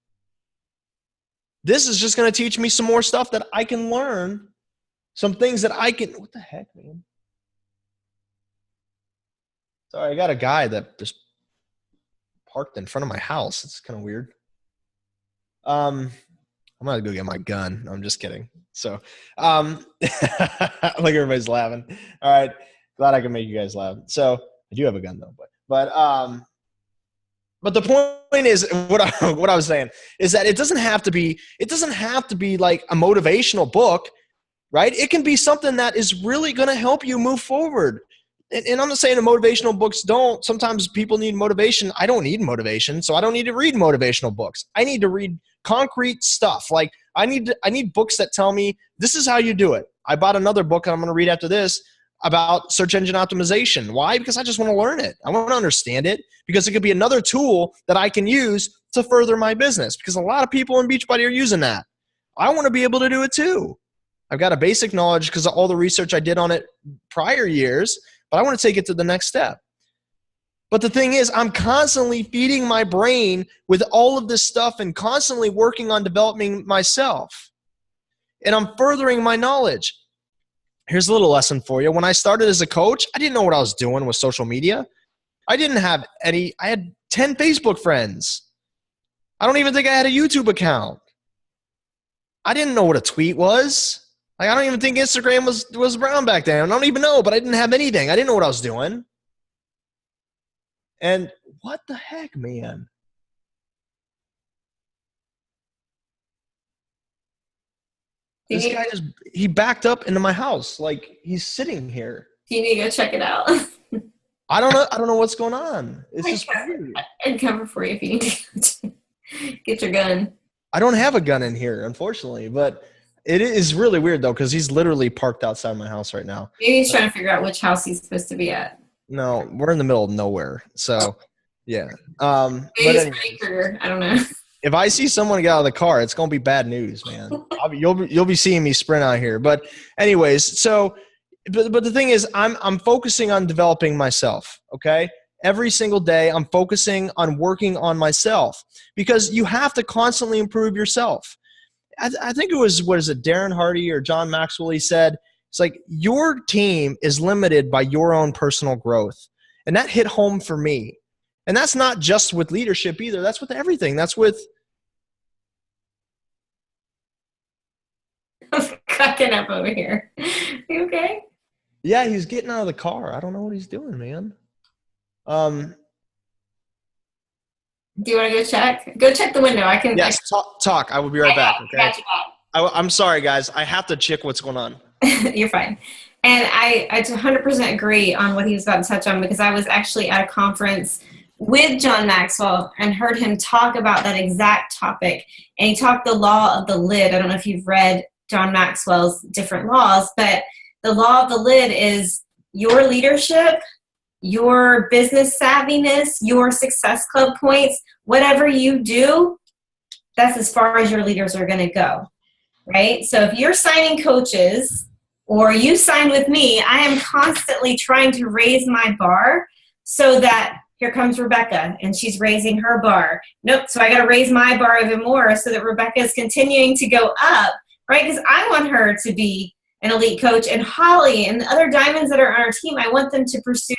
C: This is just going to teach me some more stuff that I can learn, some things that I can, what the heck, man? Sorry, I got a guy that just parked in front of my house. It's kind of weird. I'm going to go get my gun. I'm just kidding. So, like everybody's laughing. All right. Glad I can make you guys laugh. So I do have a gun though, but the point is what I was saying is that it doesn't have to be like a motivational book, right? It can be something that is really going to help you move forward. And I'm not saying the motivational books don't. Sometimes people need motivation. I don't need motivation, so I don't need to read motivational books. I need to read concrete stuff. Like I need books that tell me this is how you do it. I bought another book I'm going to read after this about search engine optimization. Why? Because I just want to learn it. I want to understand it because it could be another tool that I can use to further my business, because a lot of people in Beachbody are using that. I want to be able to do it too. I've got a basic knowledge because of all the research I did on it prior years, but I want to take it to the next step. But the thing is, I'm constantly feeding my brain with all of this stuff and constantly working on developing myself. And I'm furthering my knowledge. Here's a little lesson for you. When I started as a coach, I didn't know what I was doing with social media. I had 10 Facebook friends. I don't even think I had a YouTube account. I didn't know what a tweet was. Like, I don't even think Instagram was around back then. I don't even know, but I didn't have anything. I didn't know what I was doing. And what the heck, man? This guy he backed up into my house. Like, he's sitting here.
A: You need to go check it out.
C: I don't know what's going on. It's just weird.
A: I'd cover for you if you need to get your gun.
C: I don't have a gun in here, unfortunately, but it is really weird though, because he's literally parked outside my house right now.
A: Maybe he's trying to figure out which house he's supposed to be at.
C: No, we're in the middle of nowhere. So, yeah.
A: Maybe he's anchor. I don't know.
C: If I see someone get out of the car, it's going to be bad news, man. You'll be seeing me sprint out here. But anyways, but the thing is, I'm focusing on developing myself, okay? Every single day, I'm focusing on working on myself, because you have to constantly improve yourself. I think it was, Darren Hardy or John Maxwell, he said, it's like your team is limited by your own personal growth. And that hit home for me. And that's not just with leadership either. That's with everything. That's with
A: I'm cracking up over here. You okay?
C: Yeah, he's getting out of the car. I don't know what he's doing, man.
A: Do you want to go check? Go check the window. I can.
C: Yes, talk. I will be right back. Okay.
A: Got you back.
C: I'm sorry, guys. I have to check what's going on.
A: You're fine. And I 100% agree on what he was about to touch on, because I was actually at a conference with John Maxwell and heard him talk about that exact topic. And he talked the law of the lid. I don't know if you've read John Maxwell's different laws, but the law of the lid is your leadership, your business savviness, your Success Club points, whatever you do, that's as far as your leaders are going to go, right? So if you're signing coaches or you signed with me, I am constantly trying to raise my bar so that here comes Rebecca and she's raising her bar. Nope, so I got to raise my bar even more so that Rebecca is continuing to go up, right? Because I want her to be an elite coach, and Holly and the other diamonds that are on our team, I want them to pursue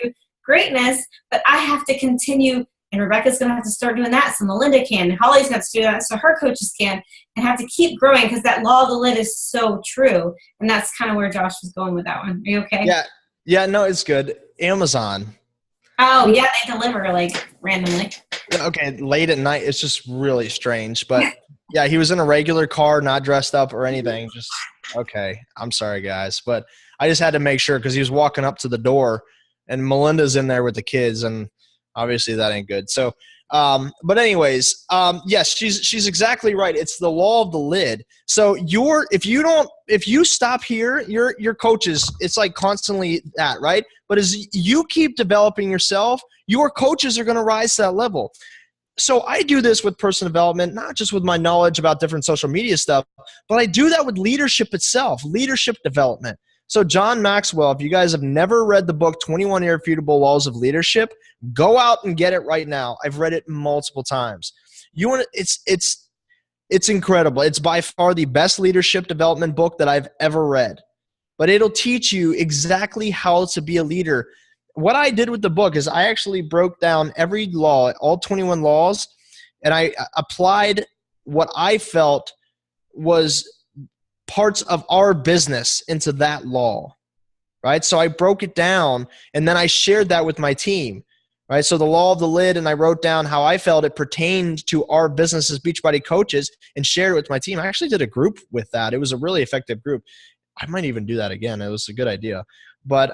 A: greatness, but I have to continue, and Rebecca's going to have to start doing that so Melinda can, and Holly's going to have to do that so her coaches can, and have to keep growing because that law of the lid is so true. And that's kind of where Josh was going with that one. Are you okay?
C: Yeah, no, it's good. Amazon.
A: Oh, yeah, they deliver like randomly.
C: Okay, late at night, it's just really strange. But yeah, he was in a regular car, not dressed up or anything. Just, okay, I'm sorry, guys. But I just had to make sure because he was walking up to the door and Melinda's in there with the kids, and obviously that ain't good. So, but anyways, yes, she's exactly right. It's the law of the lid. So if you stop here, your coaches, it's like constantly that, right? But as you keep developing yourself, your coaches are going to rise to that level. So I do this with personal development, not just with my knowledge about different social media stuff, but I do that with leadership itself, leadership development. So John Maxwell, if you guys have never read the book, 21 Irrefutable Laws of Leadership, go out and get it right now. I've read it multiple times. It's incredible. It's by far the best leadership development book that I've ever read. But it'll teach you exactly how to be a leader. What I did with the book is I actually broke down every law, all 21 laws, and I applied what I felt was parts of our business into that law, right? So I broke it down, and then I shared that with my team, right? So the law of the lid, and I wrote down how I felt it pertained to our business as Beachbody coaches and shared it with my team. I actually did a group with that. It was a really effective group. I might even do that again. It was a good idea. But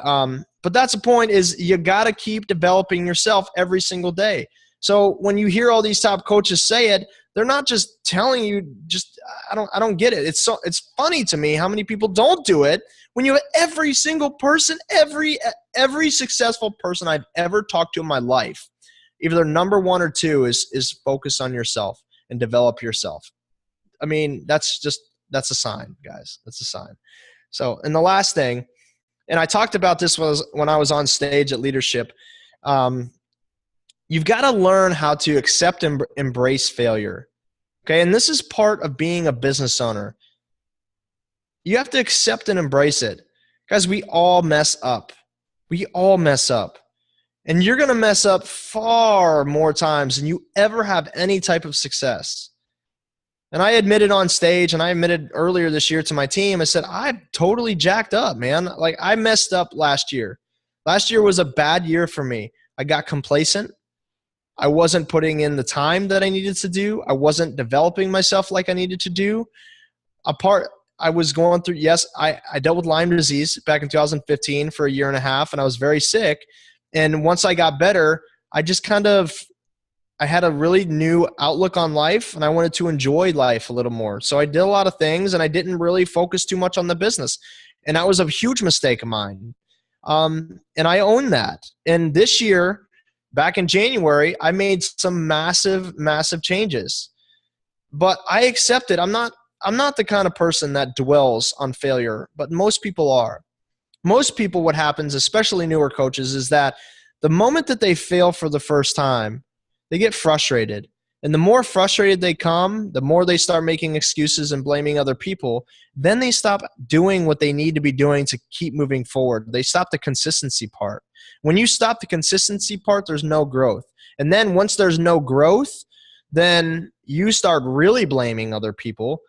C: that's the point, is you got to keep developing yourself every single day. So when you hear all these top coaches say it, they're not just telling you, I don't get it. It's funny to me how many people don't do it when you have every single person, every successful person I've ever talked to in my life, either their number one or two is focus on yourself and develop yourself. I mean, that's a sign, guys. That's a sign. So, and the last thing, and I talked about this when I was on stage at Leadership, you've got to learn how to accept and embrace failure. Okay, and this is part of being a business owner. You have to accept and embrace it. Guys, we all mess up. We all mess up. And you're going to mess up far more times than you ever have any type of success. And I admitted on stage, and I admitted earlier this year to my team, I said, I totally jacked up, man. Like, I messed up last year. Last year was a bad year for me. I got complacent. I wasn't putting in the time that I needed to do. I wasn't developing myself like I needed to do. I was going through, yes, I dealt with Lyme disease back in 2015 for a year and a half, and I was very sick. And once I got better, I had a really new outlook on life, and I wanted to enjoy life a little more. So I did a lot of things, and I didn't really focus too much on the business. And that was a huge mistake of mine. And I own that. And this year, back in January, I made some massive, massive changes. But I accept it. I'm not the kind of person that dwells on failure, but most people are. Most people, what happens, especially newer coaches, is that the moment that they fail for the first time, they get frustrated. And the more frustrated they come, the more they start making excuses and blaming other people. Then they stop doing what they need to be doing to keep moving forward. They stop the consistency part. When you stop the consistency part, there's no growth. And then once there's no growth, then you start really blaming other people,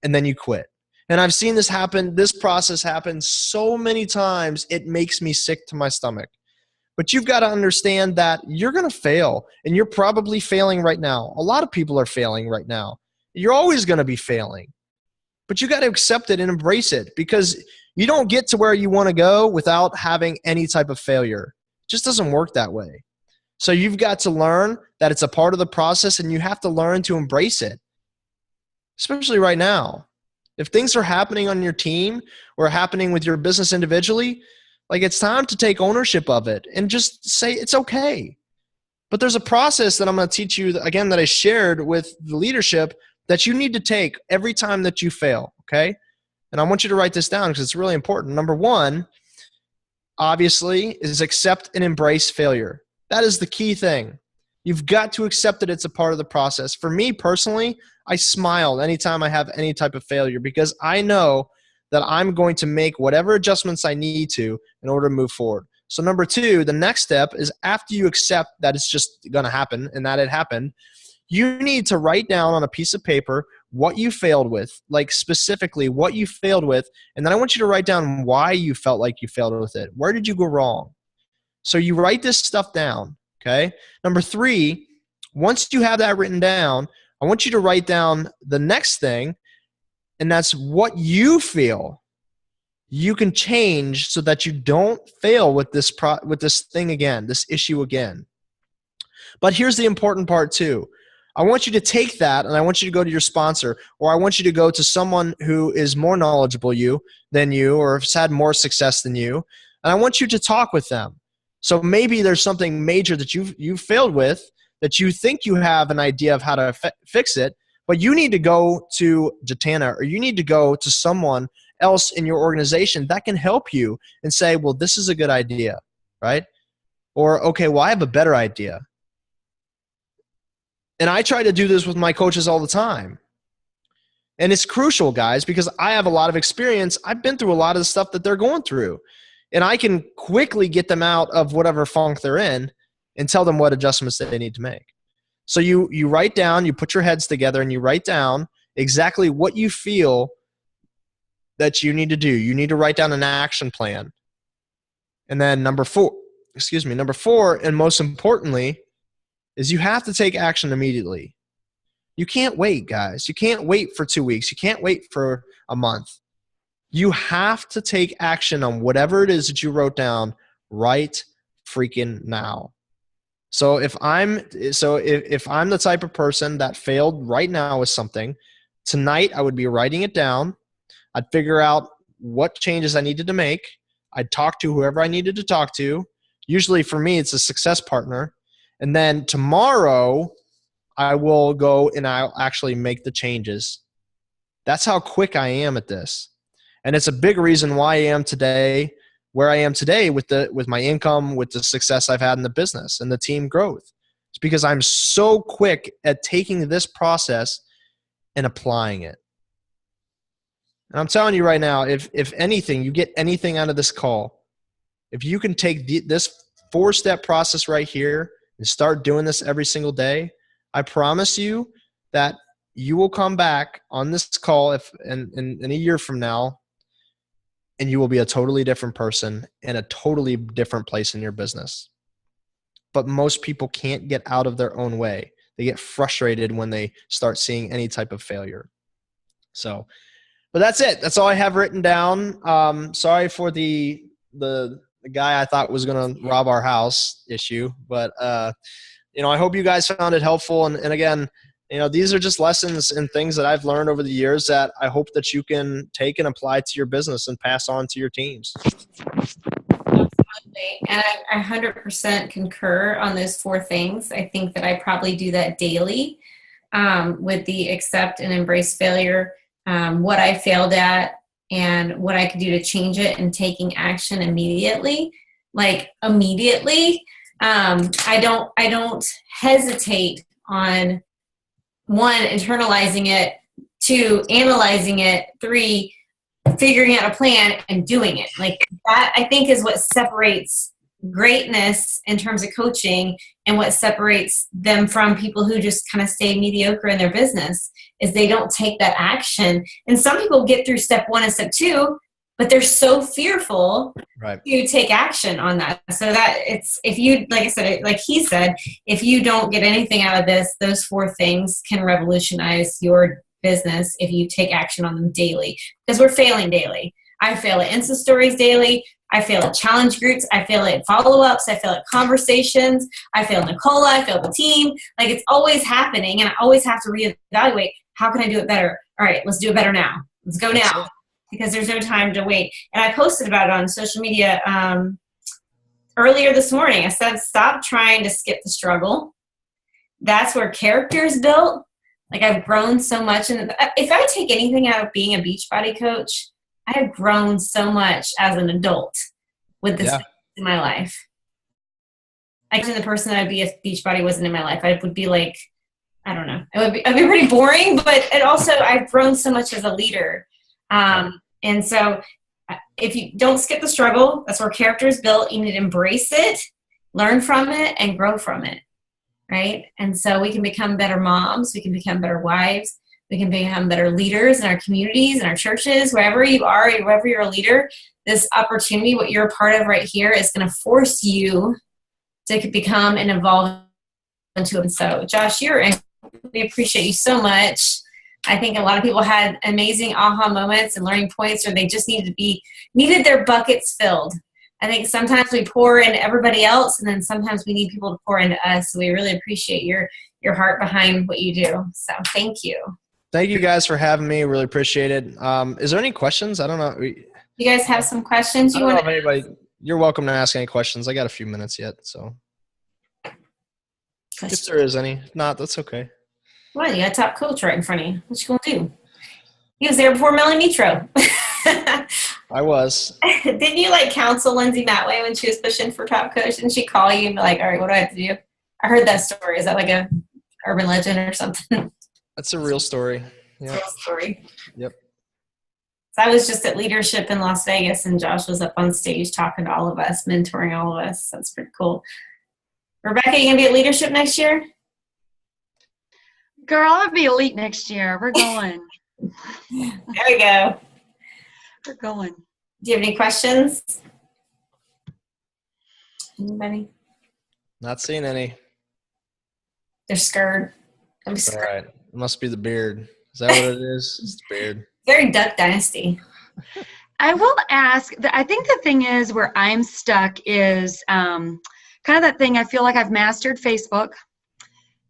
C: and then you quit. And I've seen this happen, this process happen so many times, it makes me sick to my stomach. But you've got to understand that you're going to fail, and you're probably failing right now. A lot of people are failing right now. You're always going to be failing. But you got to accept it and embrace it, because you don't get to where you want to go without having any type of failure. It just doesn't work that way. So you've got to learn that it's a part of the process, and you have to learn to embrace it, especially right now. If things are happening on your team or happening with your business individually, like, it's time to take ownership of it and just say it's okay. But there's a process that I'm going to teach you, again, that I shared with the leadership, that you need to take every time that you fail, okay? And I want you to write this down because it's really important. Number one, obviously, is accept and embrace failure. That is the key thing. You've got to accept that it's a part of the process. For me personally, I smile anytime I have any type of failure because I know that I'm going to make whatever adjustments I need to in order to move forward. So number two, the next step is after you accept that it's just going to happen and that it happened, you need to write down on a piece of paper what you failed with, like specifically what you failed with, and then I want you to write down why you felt like you failed with it. Where did you go wrong? So you write this stuff down, okay? Number three, once you have that written down, I want you to write down the next thing, and that's what you feel you can change so that you don't fail with this thing again, this issue again. But here's the important part too. I want you to take that and I want you to go to your sponsor, or I want you to go to someone who is more knowledgeable than you or has had more success than you, and I want you to talk with them. So maybe there's something major that you've failed with that you think you have an idea of how to fix it, but you need to go to Jatana or you need to go to someone else in your organization that can help you and say, well, this is a good idea, right? Or, okay, well, I have a better idea. And I try to do this with my coaches all the time. And it's crucial, guys, because I have a lot of experience. I've been through a lot of the stuff that they're going through. And I can quickly get them out of whatever funk they're in and tell them what adjustments that they need to make. So you write down, you put your heads together, and you write down exactly what you feel that you need to do. You need to write down an action plan. And then number four, and most importantly, is you have to take action immediately. You can't wait, guys. You can't wait for 2 weeks. You can't wait for a month. You have to take action on whatever it is that you wrote down right freaking now. So if I'm the type of person that failed right now with something, tonight I would be writing it down. I'd figure out what changes I needed to make. I'd talk to whoever I needed to talk to. Usually for me, it's a success partner. And then tomorrow, I will go and I'll actually make the changes. That's how quick I am at this. And it's a big reason why I am today where I am today with my income, with the success I've had in the business and the team growth. It's because I'm so quick at taking this process and applying it. And I'm telling you right now, if anything, you get anything out of this call, if you can take this 4-step process right here and start doing this every single day, I promise you that you will come back on this call in a year from now, and you will be a totally different person in a totally different place in your business. But most people can't get out of their own way. They get frustrated when they start seeing any type of failure. So, but that's it. That's all I have written down. Sorry for the guy I thought was going to rob our house issue, but I hope you guys found it helpful. And again, these are just lessons and things that I've learned over the years that I hope that you can take and apply to your business and pass on to your teams.
A: Absolutely. And I 100% concur on those 4 things. I think that I probably do that daily with the accept and embrace failure, what I failed at, and what I could do to change it, and taking action immediately. Like immediately. I don't hesitate on 1, internalizing it, 2, analyzing it, 3, figuring out a plan and doing it. Like that, I think, is what separates greatness in terms of coaching and what separates them from people who just kind of stay mediocre in their business is they don't take that action. And some people get through step 1 and step 2, but they're so fearful to take action on that. So that if you, like I said, like he said, if you don't get anything out of this, those 4 things can revolutionize your business if you take action on them daily, because we're failing daily. I fail at Insta stories daily. I fail at challenge groups. I fail at follow-ups. I fail at conversations. I fail Nicola. I fail the team. Like it's always happening, and I always have to reevaluate. How can I do it better? All right, let's do it better now. Let's go now, because there's no time to wait. And I posted about it on social media earlier this morning. I said, stop trying to skip the struggle. That's where character is built. Like I've grown so much. And if I take anything out of being a Beachbody coach, I have grown so much as an adult with this in my life. I think the person that I'd be if Beachbody wasn't in my life, I would be like, I don't know. I'd be pretty boring, but it also, I've grown so much as a leader. And so if you don't skip the struggle, that's where character is built. You need to embrace it, learn from it, and grow from it. Right? And so we can become better moms. We can become better wives. We can become better leaders in our communities, in our churches, wherever you are, wherever you're a leader. This opportunity, what you're a part of right here, is going to force you to become and evolve into it. And so, Josh, we appreciate you so much. I think a lot of people had amazing aha moments and learning points, or they just needed their buckets filled. I think sometimes we pour into everybody else, and then sometimes we need people to pour into us. So we really appreciate your heart behind what you do. So thank you.
C: Thank you guys for having me. Really appreciate it. Is there any questions? I don't know.
A: You guys have some questions you want to ask?
C: You're welcome to ask any questions. I got a few minutes yet, so if there is any. If not, that's okay.
A: Well, you got a top coach right in front of you. What you gonna do? He was there before Melanie Nitro.
C: I was.
A: Didn't you counsel Lindsay Matway when she was pushing for top coach? Didn't she call you and be like, all right, what do I have to do? I heard that story. Is that like a urban legend or something?
C: That's a real story. Yeah.
A: Real story.
C: Yep.
A: So I was just at leadership in Las Vegas, and Josh was up on stage talking to all of us, mentoring all of us. That's pretty cool. Rebecca, you gonna be at leadership next year?
D: Girl, I'll be elite next year. We're going.
A: There we go.
D: We're going.
A: Do you have any questions? Anybody?
C: Not seeing any.
A: They're scared. I'm scared.
C: All right. It must be the beard. Is that what it is? It's the beard.
A: Very Duck Dynasty.
D: I will ask, I think the thing is where I'm stuck is kind of that thing, I feel like I've mastered Facebook,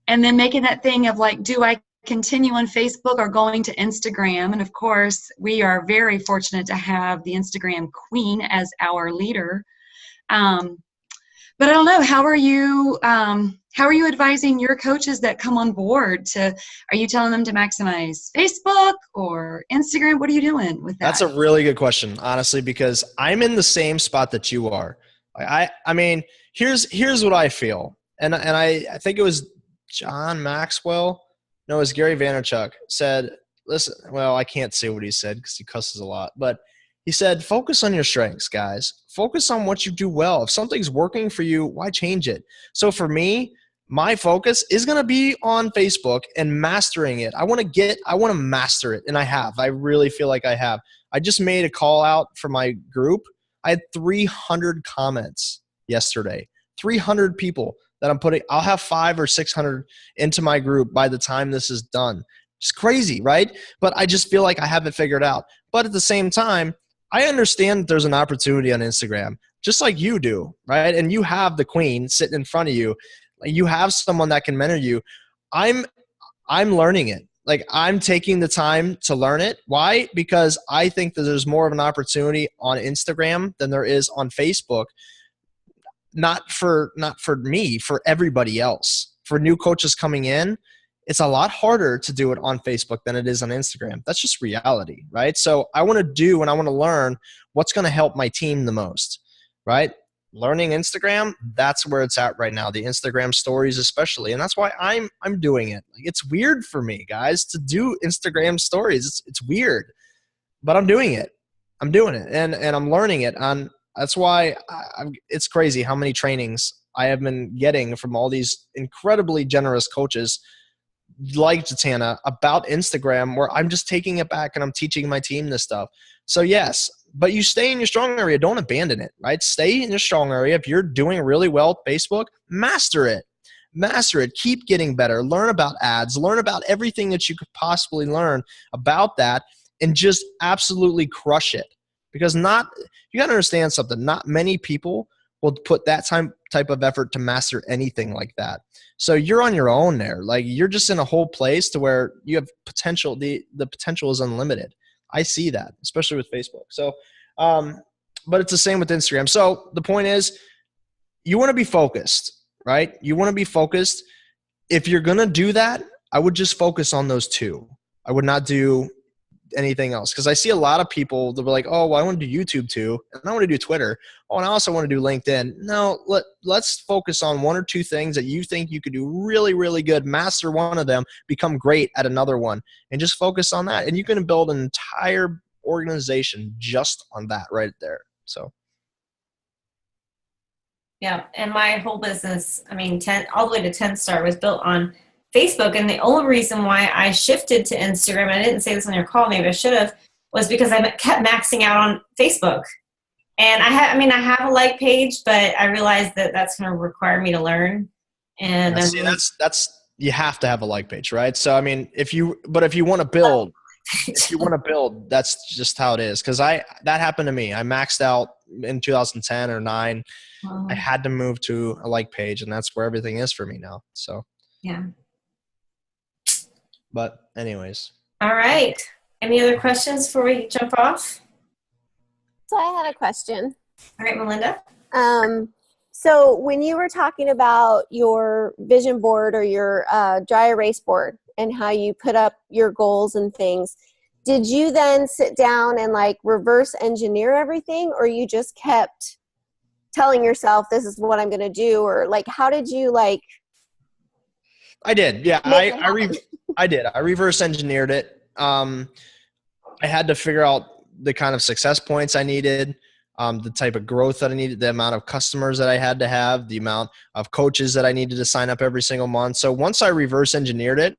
D: and then making that thing of do I continue on Facebook or going to Instagram? And of course, we are very fortunate to have the Instagram queen as our leader. But I don't know, how are you advising your coaches that come on board are you telling them to maximize Facebook or Instagram? What are you doing with that?
C: That's a really good question, honestly, because I'm in the same spot that you are. I mean, here's what I feel. And I think it was John Maxwell. No, it was Gary Vaynerchuk said, listen, well, I can't say what he said because he cusses a lot, but he said, focus on your strengths, guys. Focus on what you do well. If something's working for you, why change it? So for me, my focus is going to be on Facebook and mastering it. I want to master it. And I have. I really feel like I have. I just made a call out for my group. I had 300 comments yesterday. 300 people that I'll have 500 or 600 into my group by the time this is done. It's crazy, right? But I just feel like I have it figured out. But at the same time, I understand that there's an opportunity on Instagram, just like you do, right? And you have the queen sitting in front of you. You have someone that can mentor you. I'm learning it. I'm taking the time to learn it. Why? Because I think that there's more of an opportunity on Instagram than there is on Facebook. Not for me, for everybody else. For new coaches coming in, it's a lot harder to do it on Facebook than it is on Instagram. That's just reality, right? So I want to do and I want to learn what's going to help my team the most, right? Learning Instagram, that's where it's at right now. The Instagram stories especially. And that's why I'm doing it. It's weird for me, guys, to do Instagram stories. It's weird, but I'm doing it. I'm doing it and I'm learning it. That's why it's crazy how many trainings I have been getting from all these incredibly generous coaches like Jatana about Instagram, where I'm just taking it back and I'm teaching my team this stuff. So yes, but you stay in your strong area. Don't abandon it, right? Stay in your strong area. If you're doing really well at Facebook, master it. Master it. Keep getting better. Learn about ads. Learn about everything that you could possibly learn about that and just absolutely crush it. Because you got to understand something. Not many people will put that type of effort to master anything like that. So you're on your own there. You're just in a whole place to where you have potential. The potential is unlimited. I see that, especially with Facebook. So, but it's the same with Instagram. So the point is, you want to be focused, right? You want to be focused. If you're going to do that, I would just focus on those two. I would not do anything else, because I see a lot of people, they'll be like, oh, well, I want to do YouTube too, and I want to do Twitter. Oh, and I also want to do LinkedIn. No, let's focus on one or two things that you think you could do really, really good, master one of them, become great at another one, and just focus on that. And you can build an entire organization just on that right there. So
A: yeah, and my whole business, I mean, 10 all the way to 10 Star was built on Facebook, and the only reason why I shifted to Instagram, and I didn't say this on your call, maybe I should have, was because I kept maxing out on Facebook. And I have a like page, but I realized that that's going to require me to learn. And
C: see, that's you have to have a like page, right? So I mean, if you want to build, that's just how it is. Because that happened to me. I maxed out in 2010 or 9. I had to move to a like page, and that's where everything is for me now. So
A: yeah.
C: But anyways.
A: All right. Any other questions before we jump off?
E: So I had a question.
A: All right, Melinda.
E: So when you were talking about your vision board or your dry erase board and how you put up your goals and things, did you then sit down and like reverse engineer everything, or you just kept telling yourself this is what I'm going to do? Or like, how did you like?
C: I did. Yeah. I did. I reverse engineered it. I had to figure out the kind of success points I needed, the type of growth that I needed, the amount of customers that I had to have, the amount of coaches that I needed to sign up every single month. So once I reverse engineered it,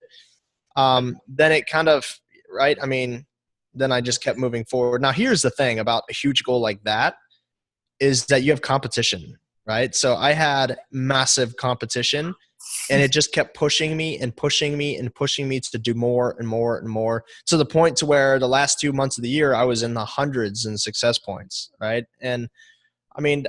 C: then it kind of, right. I mean, then I just kept moving forward. Now here's the thing about a huge goal like that is that you have competition, right? So I had massive competition, and it just kept pushing me and pushing me and pushing me to do more and more and more, to the point to where the last 2 months of the year, I was in the hundreds in success points. Right. And I mean,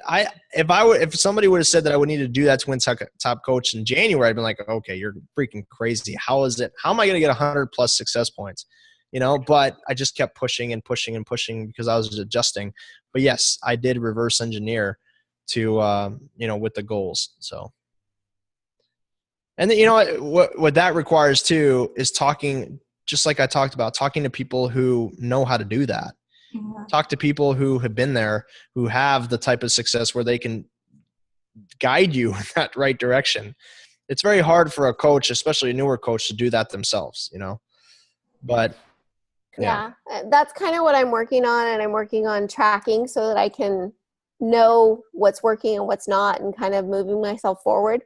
C: if somebody would have said that I would need to do that to win top coach in January, I'd been like, okay, you're freaking crazy. How am I going to get 100+ success points? But I just kept pushing and pushing and pushing because I was adjusting. But yes, I did reverse engineer to, with the goals. So. And then, what that requires too is talking, just like I talked about, talking to people who know how to do that. Yeah. Talk to people who have been there, who have the type of success where they can guide you in that right direction. It's very hard for a coach, especially a newer coach, to do that themselves, But
E: yeah, that's kind of what I'm working on, and I'm working on tracking so that I can know what's working and what's not, and kind of moving myself forward.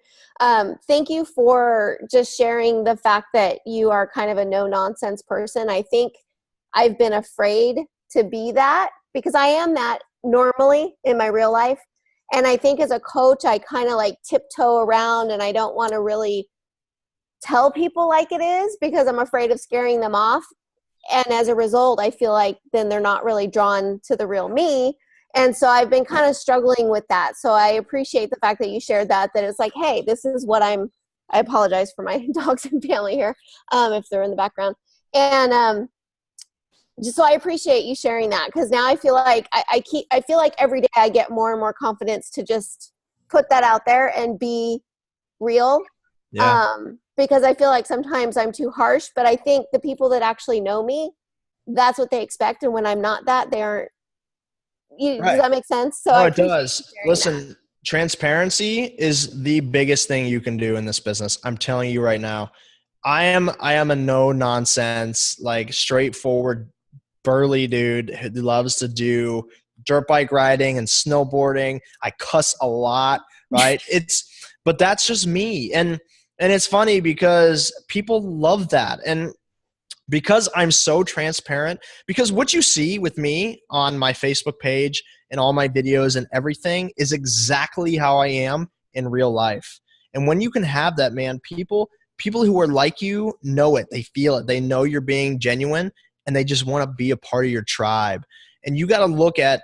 E: Thank you for just sharing the fact that you are kind of a no-nonsense person. I think I've been afraid to be that, because I am that normally in my real life. And I think as a coach, I kind of like tiptoe around, and I don't want to really tell people like it is because I'm afraid of scaring them off. And as a result, I feel like then they're not really drawn to the real me. And so I've been kind of struggling with that. So I appreciate the fact that you shared that it's like, hey, this is what I apologize for my dogs and family here, if they're in the background. And just so I appreciate you sharing that, because now I feel like I feel like every day I get more and more confidence to just put that out there and be real. Yeah. Because I feel like sometimes I'm too harsh, but I think the people that actually know me, that's what they expect. And when I'm not that, they aren't. Right. Does that make sense? So
C: it does. Listen, transparency is the biggest thing you can do in this business. I'm telling you right now. I am a no nonsense, like straightforward, burly dude who loves to do dirt bike riding and snowboarding. I cuss a lot, right? But that's just me. And it's funny because people love that. And because I'm so transparent, because what you see with me on my Facebook page and all my videos and everything is exactly how I am in real life. And when you can have that, man, people who are like you know it. They feel it. They know you're being genuine, and they just want to be a part of your tribe. And you got to look at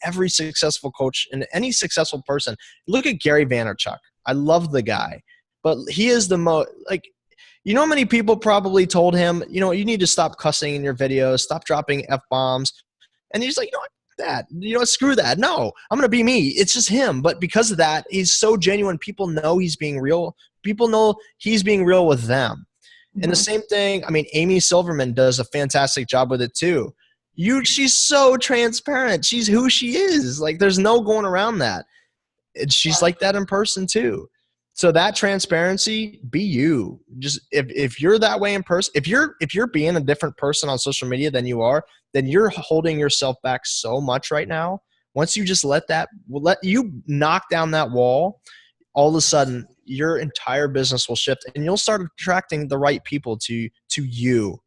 C: every successful coach and any successful person. Look at Gary Vaynerchuk. I love the guy, but he is the most like. You know how many people probably told him, you need to stop cussing in your videos, stop dropping F-bombs. And he's like, screw that. No, I'm going to be me. It's just him. But because of that, he's so genuine. People know he's being real. People know he's being real with them. And the same thing, I mean, Amy Silverman does a fantastic job with it too. She's so transparent. She's who she is. Like, there's no going around that. And she's like that in person too. So that transparency, be you. Just if you're that way in person, if you're being a different person on social media than you are, then you're holding yourself back so much right now. Once you just let you knock down that wall, all of a sudden your entire business will shift and you'll start attracting the right people to you.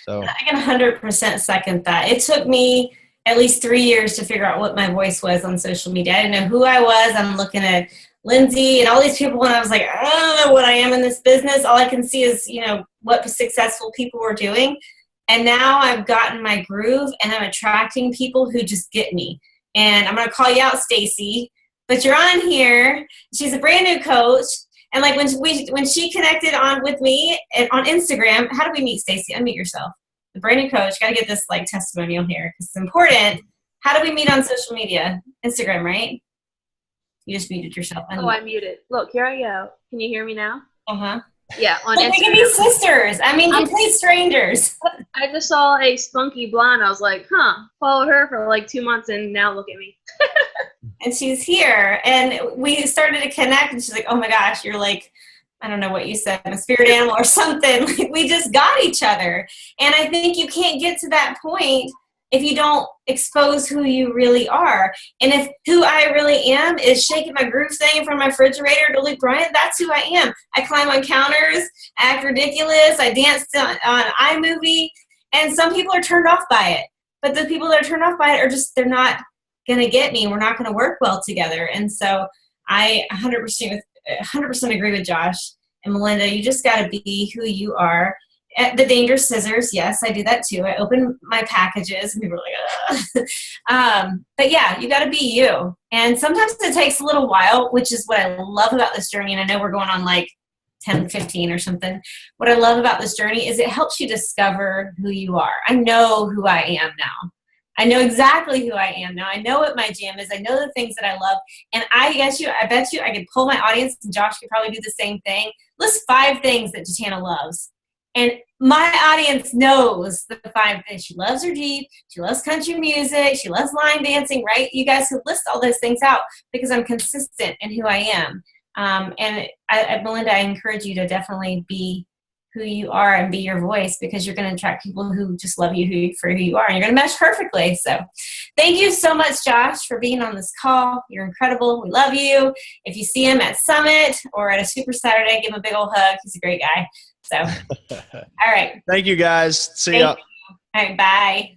C: So
A: I can 100% second that. It took me at least 3 years to figure out what my voice was on social media. I didn't know who I was. I'm looking at Lindsay and all these people and I was like, I don't know what I am in this business. All I can see is, what successful people were doing. And now I've gotten my groove and I'm attracting people who just get me. And I'm going to call you out, Stacy, but you're on here. She's a brand new coach. And like when she connected on with me on Instagram, how do we meet, Stacy? Unmute yourself. The brand new coach. Got to get this like testimonial here because it's important. How do we meet on social media? Instagram, right? You just muted yourself.
F: Oh, I muted. Look, here I go. Can you hear me now?
A: Uh-huh.
F: Yeah, on
A: Like, we can be sisters. I mean, complete strangers.
F: I just saw a spunky blonde. I was like, followed her for like 2 months and now look at me.
A: And she's here. And we started to connect and she's like, oh my gosh, you're like, I don't know what you said, a spirit animal or something. Like, we just got each other. And I think you can't get to that point if you don't expose who you really are. And if who I really am is shaking my groove thing in front of my refrigerator to Luke Bryant, that's who I am. I climb on counters, act ridiculous, I dance on iMovie, and some people are turned off by it. But the people that are turned off by it are just, they're not going to get me. We're not going to work well together. And so I 100% agree with Josh and Melinda. You just got to be who you are. At the Dangerous Scissors, yes, I do that too. I open my packages and people are like, but yeah, you got to be you. And sometimes it takes a little while, which is what I love about this journey. And I know we're going on like 10, 15 or something. What I love about this journey is it helps you discover who you are. I know who I am now. I know exactly who I am now. I know what my jam is. I know the things that I love. And I bet you I could pull my audience, and Josh could probably do the same thing. List 5 things that Jatana loves. And my audience knows the 5 things. She loves her Jeep. She loves country music. She loves line dancing, right? You guys could list all those things out because I'm consistent in who I am. And Melinda, I encourage you to definitely be who you are and be your voice because you're going to attract people who just love you for who you are. And you're going to mesh perfectly. So thank you so much, Josh, for being on this call. You're incredible. We love you. If you see him at Summit or at a Super Saturday, give him a big old hug. He's a great guy. So, all right.
C: Thank you, guys. See ya.
A: All right, bye.